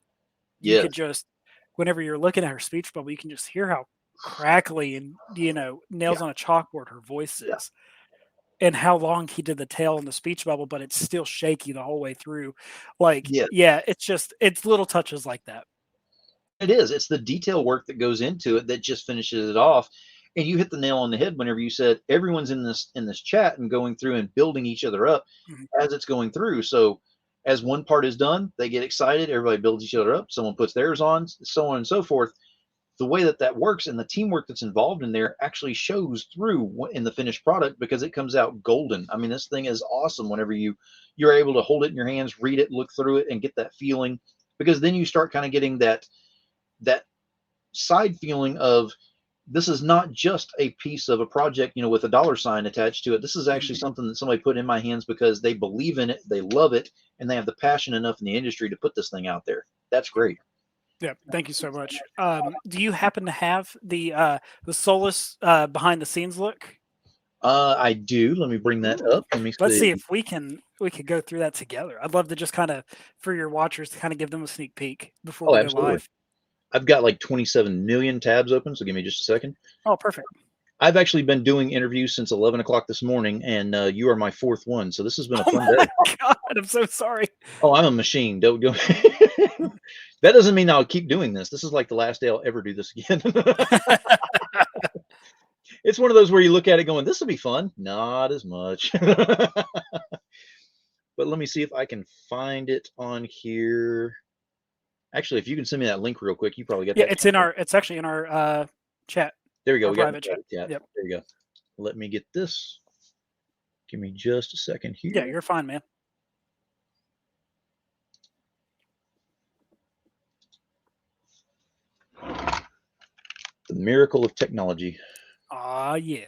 you could just, whenever you're looking at her speech bubble, you can just hear how crackly and nails on a chalkboard her voice is. And how long he did the tail in the speech bubble, but it's still shaky the whole way through. Like, it's little touches like that. It is. It's the detail work that goes into it that just finishes it off. And you hit the nail on the head whenever you said everyone's in this chat and going through and building each other up as it's going through. So as one part is done, they get excited, everybody builds each other up, someone puts theirs on, so on and so forth. The way that works and the teamwork that's involved in there actually shows through in the finished product, because it comes out golden. I mean, this thing is awesome whenever you're able to hold it in your hands, read it, look through it, and get that feeling, because then you start kind of getting that side feeling of, this is not just a piece of a project, with a dollar sign attached to it. This is actually something that somebody put in my hands because they believe in it, they love it, and they have the passion enough in the industry to put this thing out there. That's great. Yeah, thank you so much. Do you happen to have the Solus behind the scenes look? I do. Let me bring that up. Let's see if we could go through that together. I'd love to just kind of, for your watchers, to kind of give them a sneak peek before we go live. I've got like 27 million tabs open, so give me just a second. Oh, perfect. I've actually been doing interviews since 11 o'clock this morning, and you are my fourth one, so this has been a fun day. God, I'm so sorry. Oh, I'm a machine. Don't go. That doesn't mean I'll keep doing this. This is like the last day I'll ever do this again. It's one of those where you look at it going, this will be fun. Not as much. But let me see if I can find it on here. Actually, if you can send me that link real quick, you probably got that. It's actually in our chat. There we go. We got private chat. Yep. There you go. Let me get this Give me just a second here. Yeah, you're fine, man. The miracle of technology. Yeah.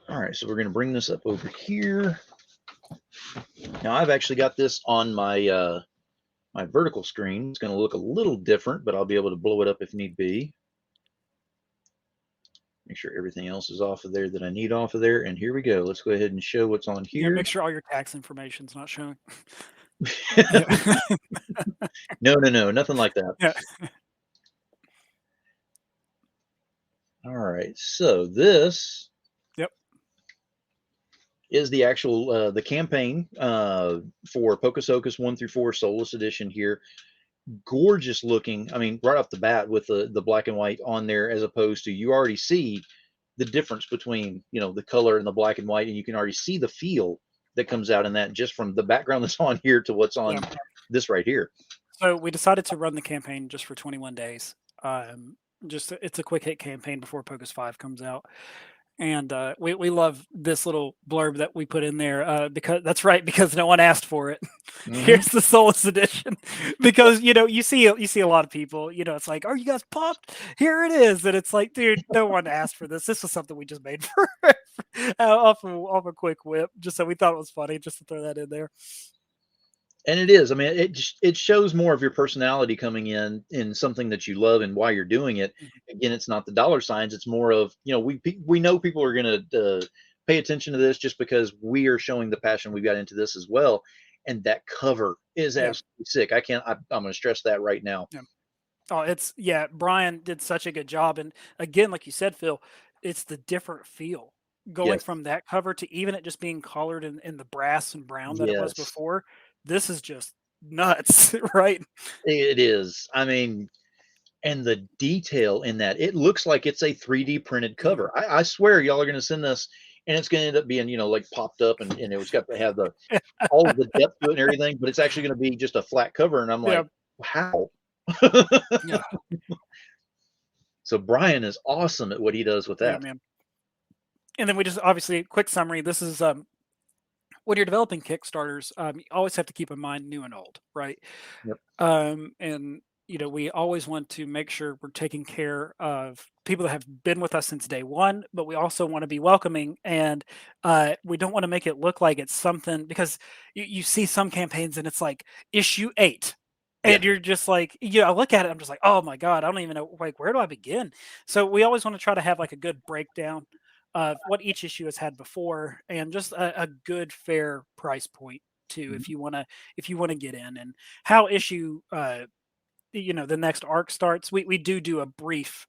All right, so we're going to bring this up over here. Now I've actually got this on my my vertical screen. It's going to look a little different, but I'll be able to blow it up if need be. Make sure everything else is off of there that I need off of there. And here we go. Let's go ahead and show what's on here. Yeah, make sure all your tax information's not showing. No, nothing like that. Yeah. All right, so this is the actual the campaign for Pocus Hocus 1 through 4 Soulless Edition here. Gorgeous looking. I mean, right off the bat with the black and white on there, as opposed to, you already see the difference between, you know, the color and the black and white, and you can already see the feel that comes out in that just from the background that's on here to what's on this right here. So we decided to run the campaign just for 21 days. It's a quick hit campaign before Pocus 5 comes out. And we love this little blurb that we put in there because that's right, because no one asked for it. Here's the Soulless Edition. Because, you know, you see a lot of people, you know, it's like, are you guys pumped? Here it is. And it's like, dude, no one asked for this. This was something we just made for off a quick whip, just so we thought it was funny just to throw that in there. And it is. I mean, it shows more of your personality coming in something that you love and why you're doing it. Again, it's not the dollar signs. It's more of, you know, we know people are going to pay attention to this just because we are showing the passion we've got into this as well. And that cover is absolutely sick. I'm going to stress that right now. Yeah. Oh, Brian did such a good job. And again, like you said, Phil, it's the different feel going from that cover to even it just being colored in the brass and brown that it was before. This is just nuts, right? It is. I mean, and the detail in that, it looks like it's a 3D printed cover. I swear y'all are going to send this and it's going to end up being, you know, like popped up and it was got to have all of the depth to it and everything, but it's actually going to be just a flat cover. And I'm like, how? So Brian is awesome at what he does with that. Yeah, man. And then we just, obviously, quick summary. This is when you're developing Kickstarters, you always have to keep in mind new and old, right? Yep. And you know, we always want to make sure we're taking care of people that have been with us since day one, but we also want to be welcoming, and we don't want to make it look like it's something, because you see some campaigns and it's like issue 8. And you're just like, I look at it, I'm just like, oh my God, I don't even know, like, where do I begin? So we always want to try to have like a good breakdown of what each issue has had before, and just a good, fair price point too, if you want to get in, and how issue, the next arc starts. We do a brief,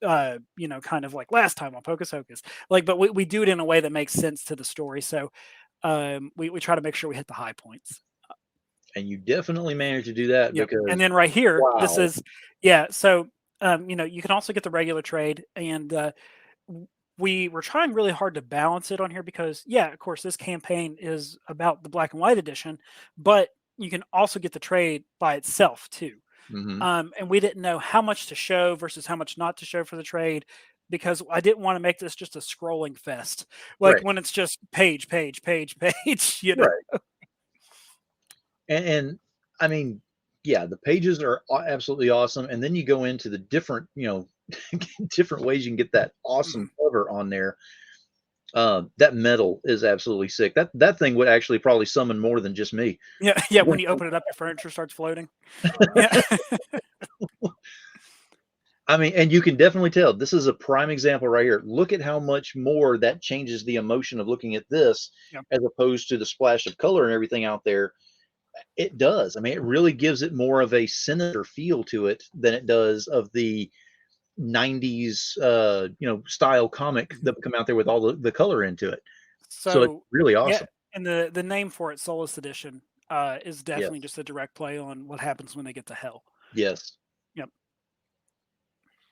kind of like last time on Pocus Hocus, like, but we do it in a way that makes sense to the story. So we try to make sure we hit the high points. And you definitely managed to do that. Because and then right here, this is so you can also get the regular trade, and we were trying really hard to balance it on here, because of course this campaign is about the black and white edition, but you can also get the trade by itself too. And we didn't know how much to show versus how much not to show for the trade, because I didn't want to make this just a scrolling fest, like when it's just page, you know. Right. And I mean, the pages are absolutely awesome, and then you go into the different, different ways you can get that awesome cover on there. That metal is absolutely sick. That thing would actually probably summon more than just me. Yeah. When you open it up, your furniture starts floating. I mean, and you can definitely tell this is a prime example right here. Look at how much more that changes the emotion of looking at this as opposed to the splash of color and everything out there. It does. I mean, it really gives it more of a sinister feel to it than it does of the 90s style comic that would come out there with all the color into it. So it's really awesome. And the name for it, Soulless Edition, is definitely just a direct play on what happens when they get to hell. Yes. Yep.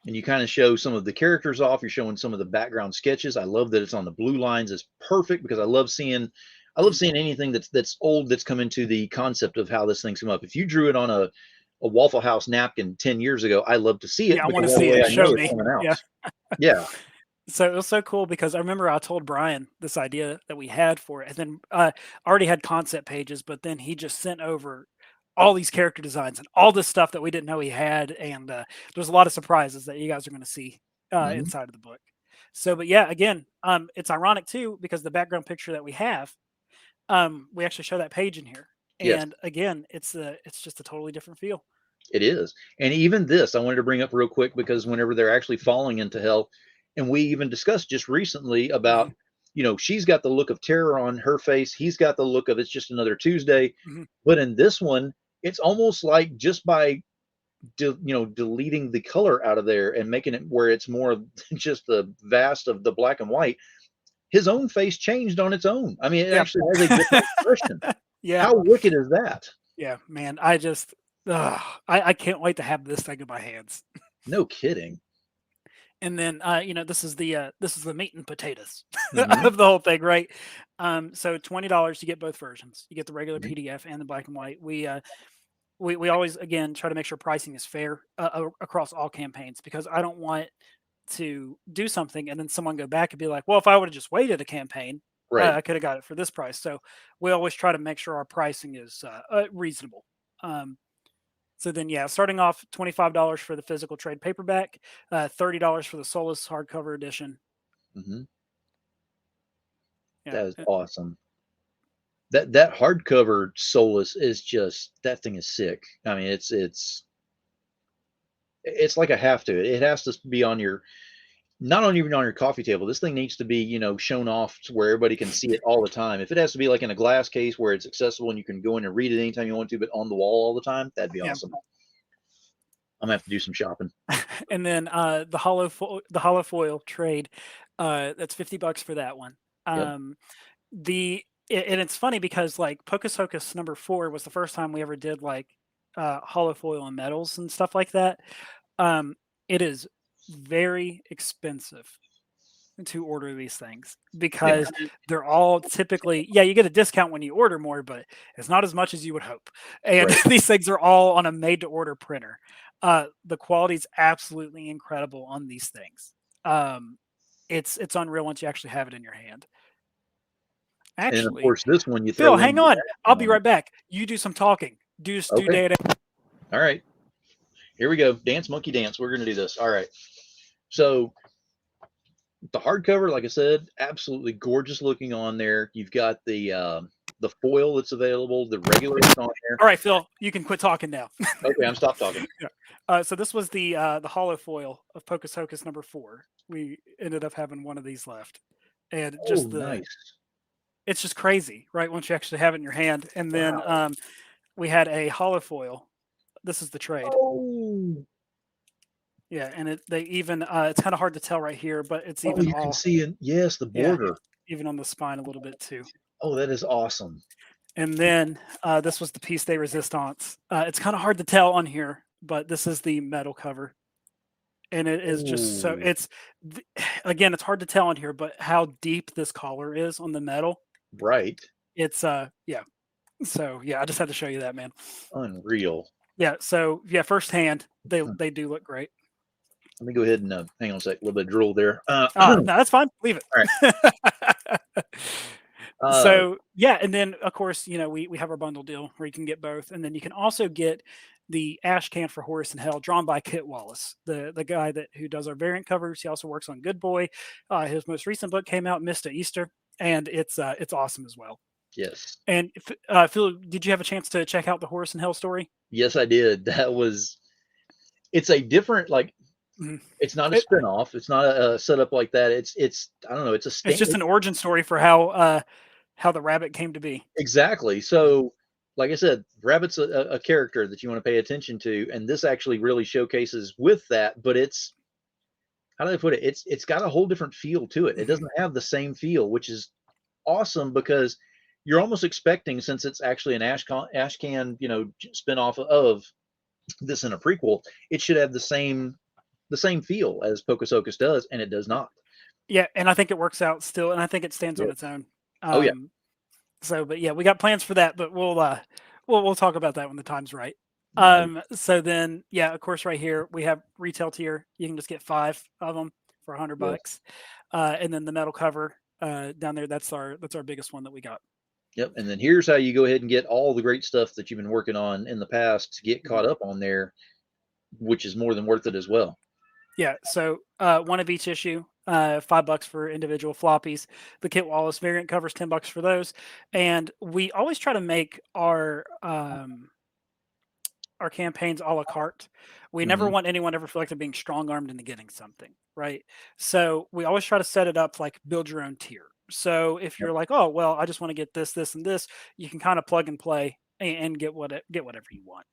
And you kind of show some of the characters off. You're showing some of the background sketches. I love that it's on the blue lines. It's perfect, because I love seeing anything that's old that's come into the concept of how this thing's come up. If you drew it on a Waffle House napkin 10 years ago, I love to see it. I want to see it. Show me. Yeah. So it was so cool because I remember I told Brian this idea that we had for it, and then I already had concept pages, but then he just sent over all these character designs and all this stuff that we didn't know he had, and there's a lot of surprises that you guys are going to see Mhm. inside of the book. So, but yeah, again, it's ironic too because the background picture that we have, we actually show that page in here, Yes. and again, it's just a totally different feel. It is. And even this, I wanted to bring up real quick because whenever they're actually falling into hell, and we even discussed just recently about, Hmm. she's got the look of terror on her face. He's got the look of it's just another Tuesday. Hmm. But in this one, it's almost like just by, deleting the color out of there and making it where it's more just the vast of the black and white, his own face changed on its own. I mean, it Yeah. actually has a different expression. Yeah. How wicked is that? Yeah, man. I just, I can't wait to have this thing in my hands. No kidding. And then, this is the meat and potatoes Hmm. of the whole thing, right? So $20 to get both versions. You get the regular Hmm. PDF and the black and white. We always again try to make sure pricing is fair across all campaigns because I don't want to do something and then someone go back and be like, well, if I would have just waited a campaign, Right. I could have got it for this price. So we always try to make sure our pricing is reasonable. Um, So then, yeah, starting off $25 for the physical trade paperback, $30 for the Solus hardcover edition. Hmm. Yeah, That is awesome. That hardcover Solus is just, that thing is sick. I mean, it's like a have to. It has to be on your, not on even on your coffee table. This thing needs to be, shown off to where everybody can see it all the time. If it has to be like in a glass case where it's accessible and you can go in and read it anytime you want to, but on the wall all the time, that'd be yeah. awesome. I'm gonna have to do some shopping. And then the hollow foil trade, that's $50 for that one. Yep. Um, and it's funny because like Pocus Hocus #4 was the first time we ever did like hollow foil and metals and stuff like that. It is very expensive to order these things Yeah. because they're all typically, yeah, you get a discount when you order more, but it's not as much as you would hope. And Right. these things are all on a made to order printer. The quality is absolutely incredible on these things. Um, it's unreal once you actually have it in your hand. And then of Actually, course this one you Phil, throw in hang the on. I'll be add-on. right back. You do some talking. Do Okay. day to day. All right. Here we go. Dance monkey dance. We're gonna do this. All right. So the hardcover, like I said, absolutely gorgeous looking on there. You've got the foil that's available, the regular that's on there. All right, Phil, you can quit talking now. Okay, I'm stop talking. Yeah. So this was the hollow foil of Pocus Hocus #4. We ended up having one of these left, and Oh, just nice. it's just crazy, right? Once you actually have it in your hand, and then Wow. we had a hollow foil. This is the trade. Oh, Yeah, and they even it's kind of hard to tell right here, but it's oh, even you can all, see it. Yes, the yeah, border. even on the spine a little bit too. Oh, that is awesome. And then this was the piece de resistance. It's kind of hard to tell on here, but this is the metal cover. And it is just so Oh, it's again, it's hard to tell on here, but how deep this collar is on the metal. right. It's yeah. So yeah, I just had to show you that, man. Unreal. Yeah, so yeah, firsthand, they Hmm. they do look great. Let me go ahead and hang on a sec. A little bit of drool there. No, All that's fine. Leave right. it. Uh, So yeah, and then of course, we have our bundle deal where you can get both, and then you can also get the ash can for Horus and Hell, drawn by Kit Wallace, the guy who does our variant covers. He also works on Good Boy. His most recent book came out, Mista Easter, and it's awesome as well. yes. And Phil, did you have a chance to check out the Horus and Hell story? Yes, I did. It's a different, like, Mhm. it's not a It, spin-off. It's not a setup like that. It's I don't know. It's a it's stand. just an origin story for how the rabbit came to be. Exactly. So, like I said, Rabbit's a character that you want to pay attention to, and this actually really showcases with that. But it's, how do I put it? It's got a whole different feel to it. It Mhm. doesn't have the same feel, which is awesome because you're almost expecting, since it's actually an ash can, spin off of this in a prequel, it should have the same feel as Pocus Hocus does, and it does not. Yeah, and I think it works out still, and I think it stands Yeah. on its own. Oh yeah. Um, but yeah, we got plans for that, but we'll talk about that when the time's right. Nice. So then, yeah, of course, right here we have retail tier. You can just get 5 of them, for $100, Yes. and then the metal cover down there. That's our biggest one that we got. Yep. And then here's how you go ahead and get all the great stuff that you've been working on in the past to get caught Mhm. up on there, which is more than worth it as well. Yeah, so one of each issue, $5 for individual floppies. The Kit Wallace variant covers $10 for those, and we always try to make our campaigns a la carte. We never Hmm. want anyone to ever feel like they're being strong armed into getting something, right? So we always try to set it up like build your own tier. So if Yep. you're like, oh well, I just want to get this, this, and this, you can kind of plug and play and get whatever you want.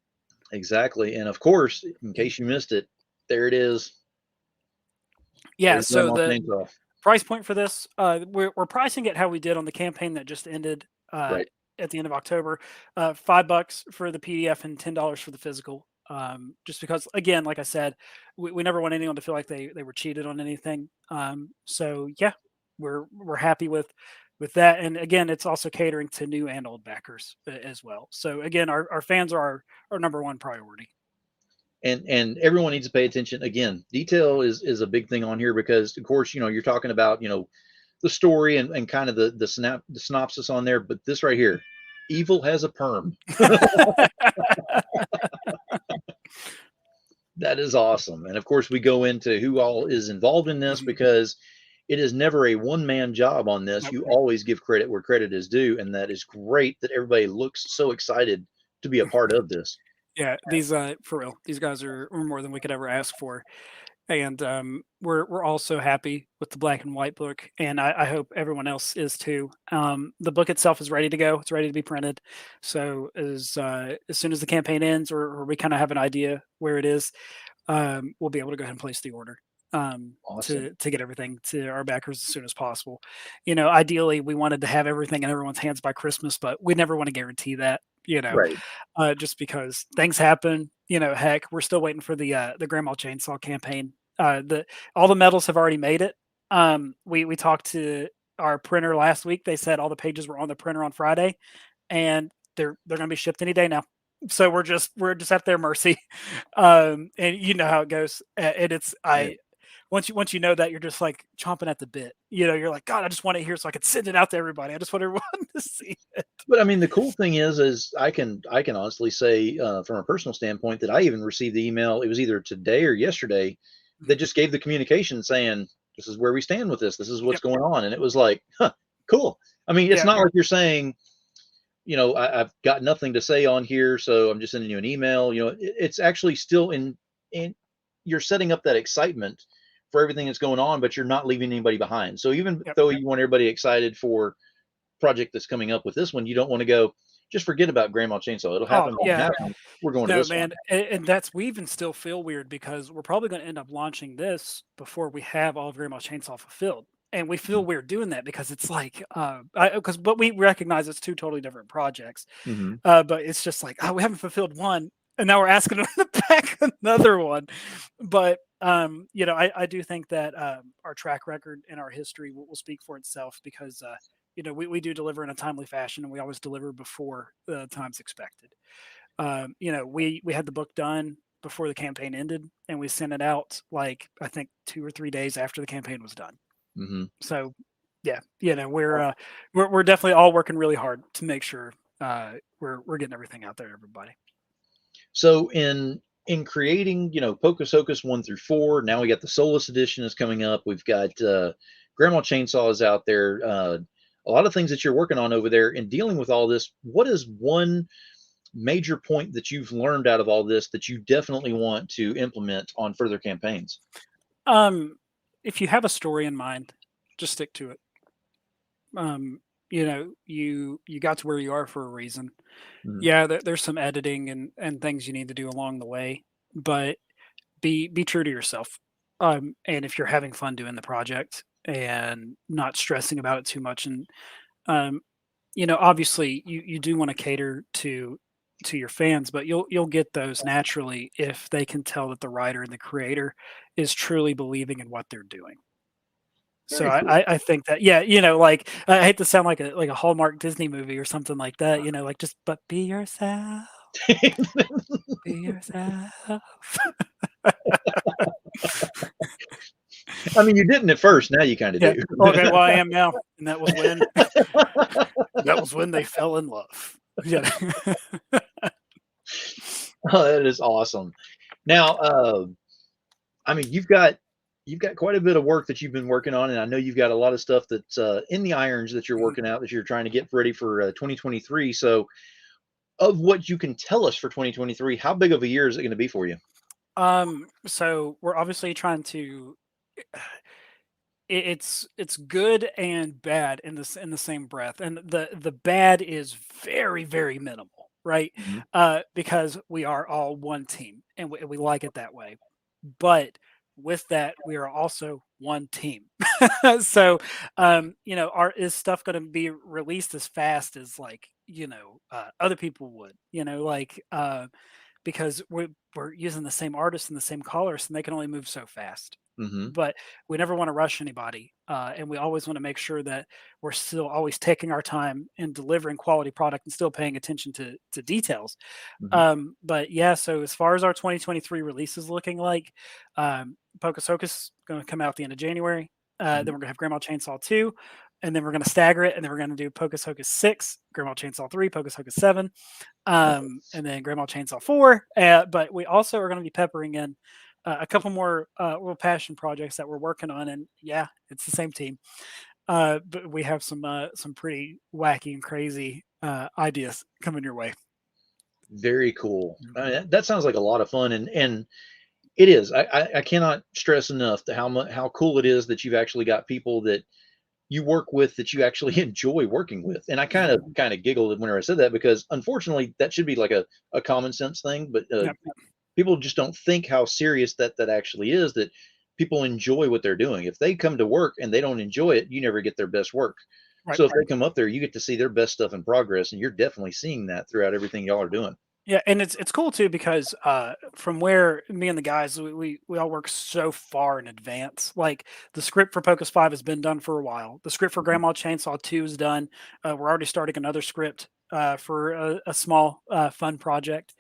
Exactly. And of course, in case you missed it, there it is. Yeah. There's So Grandma the Chainsaw. price point for this, we're pricing it how we did on the campaign that just ended Right. at the end of October. $5 for the PDF and $10 for the physical. Just because, again, like I said, we never want anyone to feel like they were cheated on anything. So yeah, we're happy with that. And again, it's also catering to new and old backers as well. So again, our fans are our number one priority. And everyone needs to pay attention. Again, detail is a big thing on here because of course, you're talking about, the story and kind of the synopsis on there, but this right here, evil has a perm. That is awesome. And of course, we go into who all is involved in this Mhm. because it is never a one-man job on this. Nope. You always give credit where credit is due, and that is great that everybody looks so excited to be a part of this. Yeah, these for real, these guys are more than we could ever ask for. And we're also happy with the black and white book, and I hope everyone else is too. The book itself is ready to go; it's ready to be printed. So as soon as the campaign ends, or we kind of have an idea where it is, we'll be able to go ahead and place the order Awesome. to get everything to our backers as soon as possible. Ideally, we wanted to have everything in everyone's hands by Christmas, but we never want to guarantee that. Right. Just because things happen. Heck, we're still waiting for the Grandma Chainsaw campaign. The All the medals have already made it. We talked to our printer last week. They said all the pages were on the printer on Friday, and they're going to be shipped any day now. So we're just at their mercy, and you know how it goes. And it's Yeah. once you know that, you're just like chomping at the bit. You're like, God, I just want it here so I can send it out to everybody. I just want everyone to see it. But I mean, the cool thing is I can honestly say from a personal standpoint that I even received the email. It was either today or yesterday that just gave the communication saying this is where we stand with this. This is what's Yep. going on, and it was like, huh, cool. I mean, it's Yeah. not like you're saying, I've got nothing to say on here, so I'm just sending you an email. It's actually still in you're setting up that excitement for everything that's going on, but you're not leaving anybody behind. So even Yep. though you want everybody excited for project that's coming up with this one, you don't want to go just forget about Grandma Chainsaw. It'll Oh happen when it yeah. happens. We're going to No, this one. man, and that's we even still feel weird because we're probably going to end up launching this before we have all of Grandma's Chainsaw fulfilled, and we feel weird doing that because it's like, but we recognize it's two totally different projects, Mm-hmm. but it's just like, oh, we haven't fulfilled one, and now we're asking them to pack another one, but I do think that our track record and our history will speak for itself because. We do deliver in a timely fashion, and we always deliver before the time's expected. We had the book done before the campaign ended, and we sent it out like I think 2 or 3 days after the campaign was done. Mm-hmm. So, yeah, we're definitely all working really hard to make sure we're getting everything out there to everybody. So in creating, Pocus Hocus 1 through 4, now we got the Solus edition is coming up. We've got Grandma Chainsaw is out there. A lot of things that you're working on over there in dealing with all this. What is one major point that you've learned out of all this that you definitely want to implement on further campaigns? If you have a story in mind, just stick to it. You got to where you are for a reason. Mhm. Yeah, there's some editing and things you need to do along the way, but be true to yourself. And if you're having fun doing the project and not stressing about it too much, and um, obviously you do want to cater to your fans, but you'll get those naturally if they can tell that the writer and the creator is truly believing in what they're doing. So Very I, cool. I I think that, yeah, like I hate to sound like a Hallmark Disney movie or something like that, like just but be yourself, be yourself. I mean, you didn't at first. Now you kind of Yeah. do. Okay. Well, I am now, and that was when they fell in love. Yeah. Oh, that is awesome. Now, I mean, you've got quite a bit of work that you've been working on, and I know you've got a lot of stuff that's in the irons that you're Mhm. working out that you're trying to get ready for 2023. So, of what you can tell us for 2023, how big of a year is it going to be for you? So we're obviously trying to. It's good and bad in the same breath, and the bad is very very minimal, right? Mhm. Because we are all one team, and we like it that way. But with that, we are also one team. So, are is stuff going to be released as fast as like other people would? Because we're using the same artists and the same colors, and they can only move so fast. Mhm. But we never want to rush anybody, and we always want to make sure that we're still always taking our time and delivering quality product and still paying attention to details. Mhm. But yeah, so as far as our 2023 release is looking like, Pocus Hocus going to come out at the end of January. Mhm. Then we're going to have Grandma Chainsaw 2, and then we're going to stagger it, and then we're going to do Pocus Hocus 6, Grandma Chainsaw 3, Pocus Hocus 7, and then Grandma Chainsaw 4. But we also are going to be peppering in a couple more little passion projects that we're working on, and yeah, it's the same team. But we have some pretty wacky and crazy ideas coming your way. Very cool. I mean, Mhm. that sounds like a lot of fun, and it is. I cannot stress enough how cool it is that you've actually got people that you work with that you actually enjoy working with. And I Mhm. kind of giggled whenever I said that because unfortunately that should be like a common sense thing, but Yep. people just don't think how serious that actually is. That people enjoy what they're doing. If they come to work and they don't enjoy it, you never get their best work. Right. So if they come up there, you get to see their best stuff in progress, and you're definitely seeing that throughout everything y'all are doing. Yeah, and it's cool too because from where me and the guys we all work so far in advance. Like the script for Pocus 5 has been done for a while. The script for Mhm. Grandma Chainsaw 2 is done. We're already starting another script for a small fun project.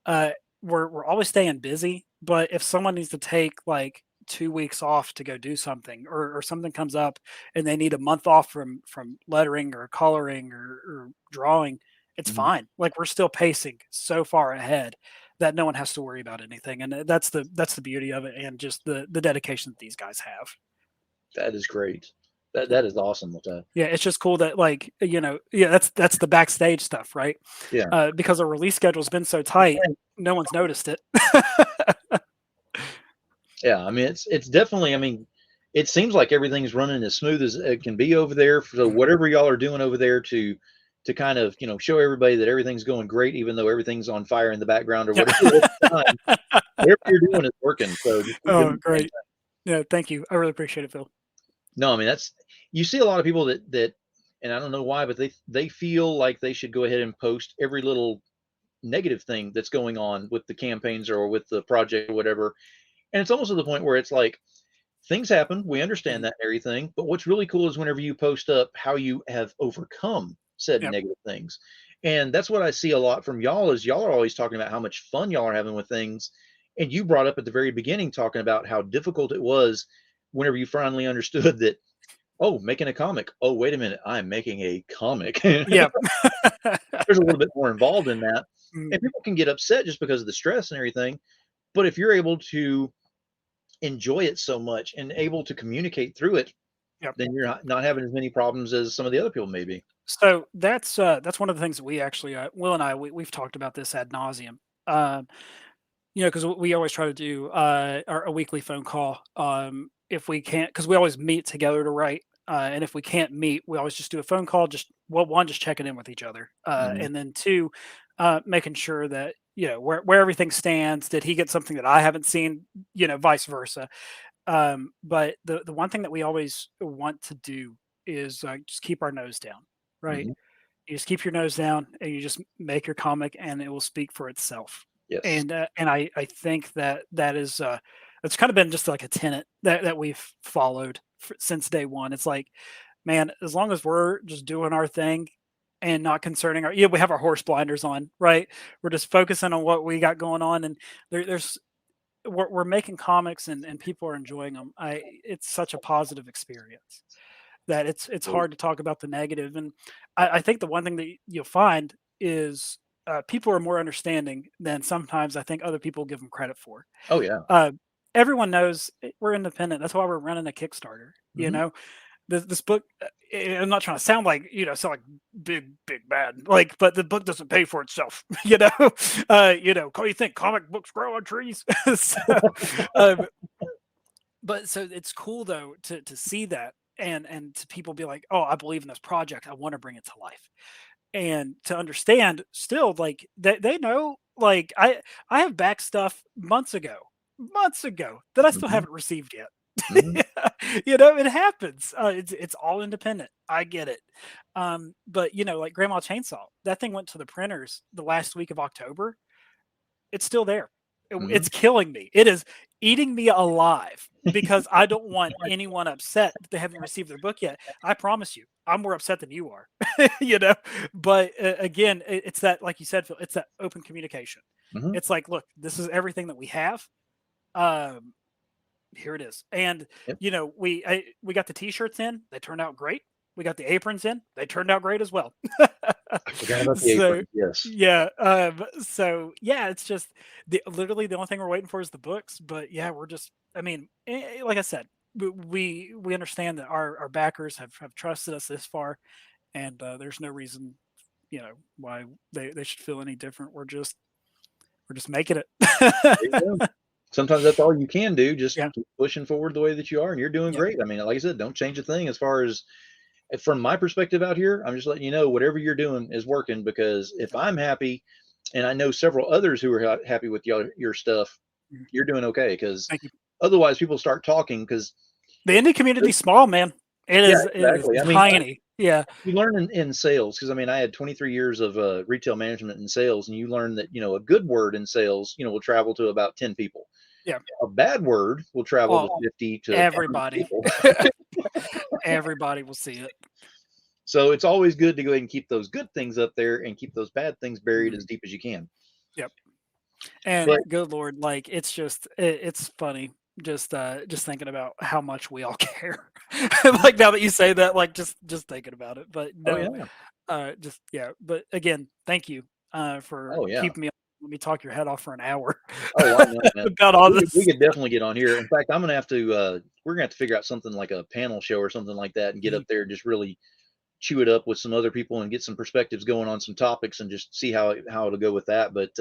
Uh, we're always staying busy, but if someone needs to take like 2 weeks off to go do something, or something comes up and they need a month off from lettering or coloring or drawing, it's Mhm. fine. Like we're still pacing so far ahead that no one has to worry about anything, and that's the beauty of it, and just the dedication that these guys have. That is great. That is awesome with that. Yeah, it's just cool that like yeah, that's the backstage stuff, right? Yeah. Because our release schedule's been so tight, no one's noticed it. Yeah, I mean, it's definitely. I mean, it seems like everything's running as smooth as it can be over there. So Mhm. whatever y'all are doing over there to kind of show everybody that everything's going great, even though everything's on fire in the background or Yeah. whatever. At the time, whatever you're doing is working. So just keep doing Oh, the same great. thing. Yeah, thank you. I really appreciate it, Phil. No, I mean that's you see a lot of people that, and I don't know why, but they feel like they should go ahead and post every little negative thing that's going on with the campaigns or with the project or whatever. And it's almost to the point where it's like things happen. We understand Mhm. that and everything. But what's really cool is whenever you post up how you have overcome said Yep. negative things. And that's what I see a lot from y'all is y'all are always talking about how much fun y'all are having with things. And you brought up at the very beginning talking about how difficult it was whenever you finally understood that, oh, making a comic. Oh, wait a minute. I'm making a comic. There's Yep. a little bit more involved in that. Mm, And people can get upset just because of the stress and everything. But if you're able to enjoy it so much and able to communicate through it, yep. then you're not having as many problems as some of the other people may be. So that's one of the things that we actually Will and I we've talked about this ad nauseum. Um, because we always try to do a weekly phone call. If we can't, because we always meet together to write. And if we can't meet, we always just do a phone call. Just well, one, just checking in with each other, Mhm. and then two, making sure that where everything stands. Did he get something that I haven't seen? Vice versa. But the one thing that we always want to do is just keep our nose down, right? Mhm. You just keep your nose down and you just make your comic, and it will speak for itself. Yes. And I think that is it's kind of been just like a tenet that we've followed since day one. It's like, man, as long as we're just doing our thing and not concerning we have our horse blinders on, right? We're just focusing on what we got going on, and there's we're making comics and people are enjoying them. It's such a positive experience that it's hard to talk about the negative. And I think the one thing that you'll find is people are more understanding than sometimes I think other people give them credit for. Oh yeah. Uh, Everyone knows we're independent. That's why we're running a Kickstarter. You Mhm. know, this book. I'm not trying to sound like sound like big bad like, but the book doesn't pay for itself. You think comic books grow on trees? So, um, but so it's cool though to see that and to people be like, oh, I believe in this project. I want to bring it to life and to understand still like they know like I have back stuff months ago that I still Mhm. haven't received yet. Mhm. It happens. It's all independent. I get it. But like Grandma Chainsaw, that thing went to the printers the last week of October. It's still there. It's Mhm. killing me. It is eating me alive because I don't want anyone upset that they haven't received their book yet. I promise you, I'm more upset than you are. you know, but again, it's that, like you said, Phil, it's that open communication. Mhm. It's like, look, this is everything that we have. Um, Here it is. And Yep. we got the t-shirts in. They turned out great. We got the aprons in. They turned out great as well. I forgot about the So apron. Yes. yeah, so yeah, it's just literally the only thing we're waiting for is the books. But yeah, we're just, I mean, like I said, we understand that our backers have trusted us this far, and there's no reason, why they should feel any different. We're just making it. There you go. Sometimes that's all you can do. Just Yeah. keep pushing forward the way that you are, and you're doing Yep. great. I mean, like I said, don't change a thing as far as from my perspective out here. I'm just letting you know whatever you're doing is working because if Yep. I'm happy, and I know several others who are happy with your stuff, Mhm. you're doing okay. Because Thank you. otherwise, people start talking. Because The indie community's small, man. It yeah, is it is exactly. I mean, tiny. Yeah. you learn in sales because I mean, I had 23 years of retail management and sales, and you learn that a good word in sales, will travel to about 10 people. Yeah. A bad word will travel to Oh, 50 to 100 everybody. people. Everybody will see it. So it's always good to go ahead and keep those good things up there and keep those bad things buried Mhm. as deep as you can. Yep. And But good lord, like it's just it's funny just thinking about how much we all care. Like now that you say that, like just thinking about it. But oh no, yeah, just yeah. But again, thank you for oh yeah, keeping me, let me talk your head off for an hour oh I know, man. about all We this. could definitely get on here. In fact, I'm gonna have to. We're gonna have to figure out something like a panel show or something like that, and get Mhm. up there and just really chew it up with some other people and get some perspectives going on some topics and just see how it'll go with that. But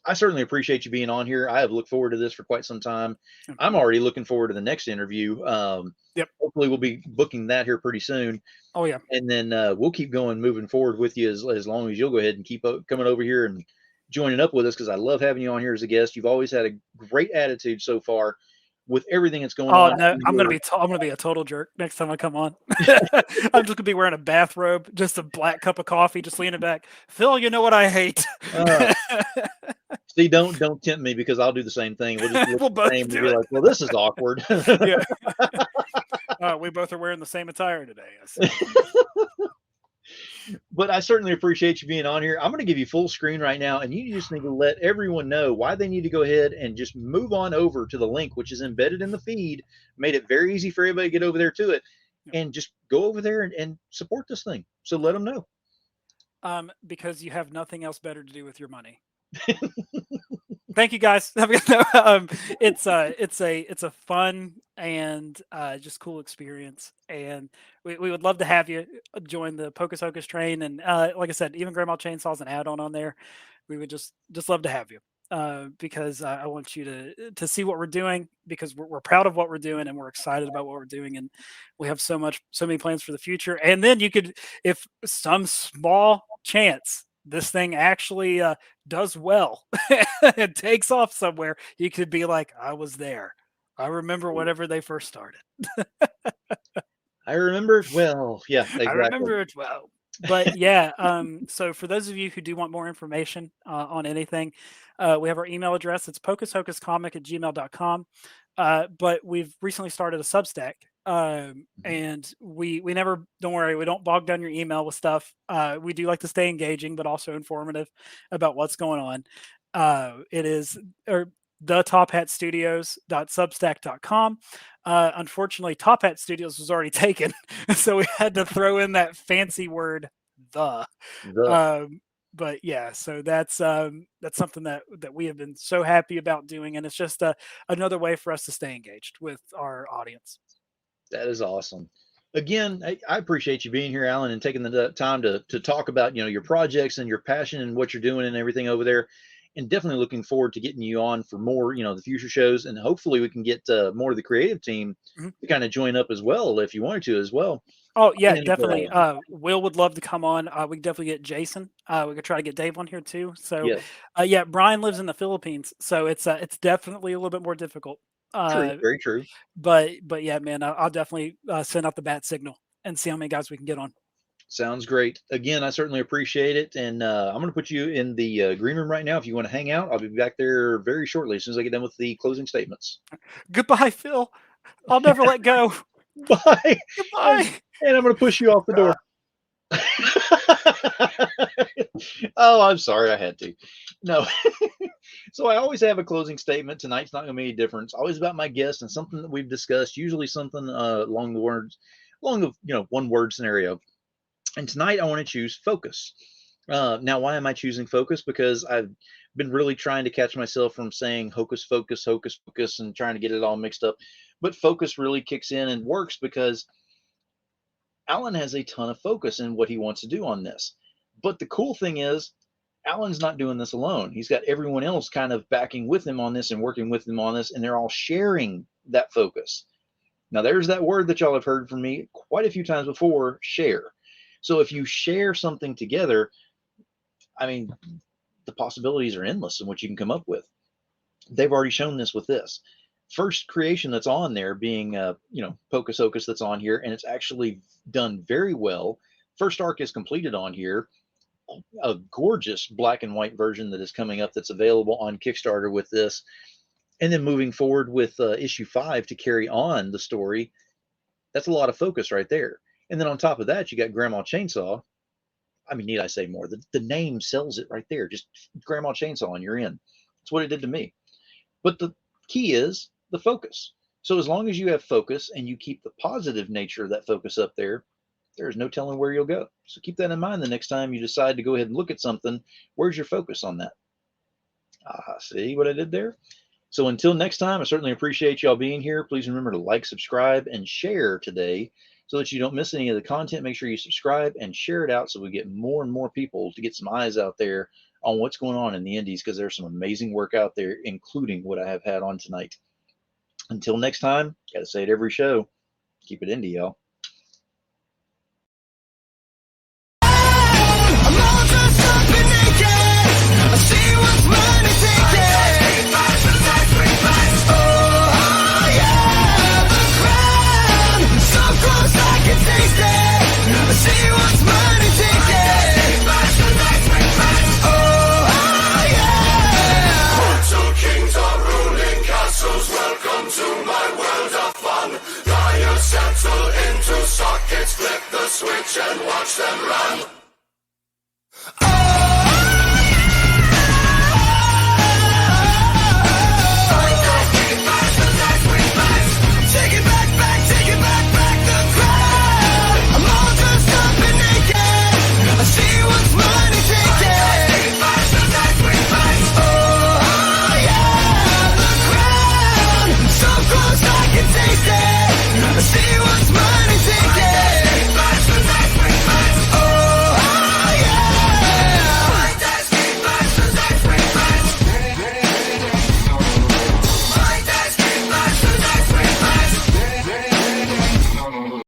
I certainly appreciate you being on here. I have looked forward to this for quite some time. Yeah. I'm already looking forward to the next interview. Yep. Hopefully, we'll be booking that here pretty soon, Oh yeah. and then we'll keep going, moving forward with you as long as you'll go ahead and keep coming over here and joining up with us because I love having you on here as a guest. You've always had a great attitude so far with everything that's going Oh on. no, I'm gonna be a total jerk next time I come on. I'm just gonna be wearing a bathrobe, just a black cup of coffee, just leaning back. Phil, you know what I hate? Uh, See, don't tempt me because I'll do the same thing. We'll just look We'll the both same and do be it. like, "Well, this is awkward." Yeah. We both are wearing the same attire today. I see. But I certainly appreciate you being on here. I'm going to give you full screen right now, and you just need to let everyone know why they need to go ahead and just move on over to the link, which is embedded in the feed. Made it very easy for everybody to get over there to it, Yep. and just go over there and support this thing. So let them know. Because you have nothing else better to do with your money. Thank you guys. It's a fun and just cool experience, and we would love to have you join the Pocus Hocus train. And like I said, even Grandma Chainsaw's an add-on on there. We would just love to have you because I want you to see what we're doing because we're proud of what we're doing and we're excited about what we're doing, and we have so many plans for the future. And then you could, if some small chance this thing actually does well and takes off somewhere, you could be like, I was there. I remember whenever they first started. I remember it well. Yeah, I exactly. remember it well. But yeah, so for those of you who do want more information on anything, we have our email address. It's pocushocuscomic@gmail.com. But we've recently started a Substack. Mhm. And we never, don't worry, we don't bog down your email with stuff. We do like to stay engaging, but also informative about what's going on. It is, or thetophatstudios.substack.com. Unfortunately, Top Hat Studios was already taken, so we had to throw in that fancy word, the. But yeah, so that's something that we have been so happy about doing, and it's just another way for us to stay engaged with our audience. That is awesome. Again, I appreciate you being here, Alan, and taking the time to talk about your projects and your passion and what you're doing and everything over there. And definitely looking forward to getting you on for more, the future shows, and hopefully we can get more of the creative team to kind of join up as well if you wanted to as well. Oh yeah, And, definitely. Will would love to come on. We can definitely get Jason. We could try to get Dave on here too. So yes, yeah, Brian lives in the Philippines, so it's definitely a little bit more difficult. true, very true. But yeah, man, I'll definitely send out the bat signal and see how many guys we can get on. Sounds great. Again, I certainly appreciate it. And I'm going to put you in the green room right now. If you want to hang out, I'll be back there very shortly as soon as I get done with the closing statements. Goodbye, Phil. I'll never let go. Bye. Goodbye. And I'm going to push you off the door. Oh, I'm sorry. I had to. No. So I always have a closing statement. Tonight's not going to make any difference. Always about my guest and something that we've discussed, usually something along the one word scenario. And tonight I want to choose focus. Now, why am I choosing focus? Because I've been really trying to catch myself from saying hocus pocus, and trying to get it all mixed up. But focus really kicks in and works because Alan has a ton of focus in what he wants to do on this. But the cool thing is, Alan's not doing this alone. He's got everyone else kind of backing with him on this and working with him on this, and they're all sharing that focus. Now, there's that word that y'all have heard from me quite a few times before, share. So if you share something together, I mean, the possibilities are endless in what you can come up with. They've already shown this with this first creation that's on there being, Pocus Hocus that's on here, and it's actually done very well. First arc is completed on here. A gorgeous black and white version that is coming up that's available on Kickstarter with this. And then moving forward with issue 5 to carry on the story. That's a lot of focus right there. And then on top of that, you got Grandma Chainsaw. I mean, need I say more? The name sells it right there. Just Grandma Chainsaw and you're in. That's what it did to me. But the key is the focus. So as long as you have focus and you keep the positive nature of that focus up there, there's no telling where you'll go. So keep that in mind the next time you decide to go ahead and look at something. Where's your focus on that? See what I did there? So until next time, I certainly appreciate y'all being here. Please remember to like, subscribe, and share today so that you don't miss any of the content. Make sure you subscribe and share it out so we get more and more people to get some eyes out there on what's going on in the indies, because there's some amazing work out there, including what I have had on tonight. Until next time, got to say it every show, keep it indie, y'all.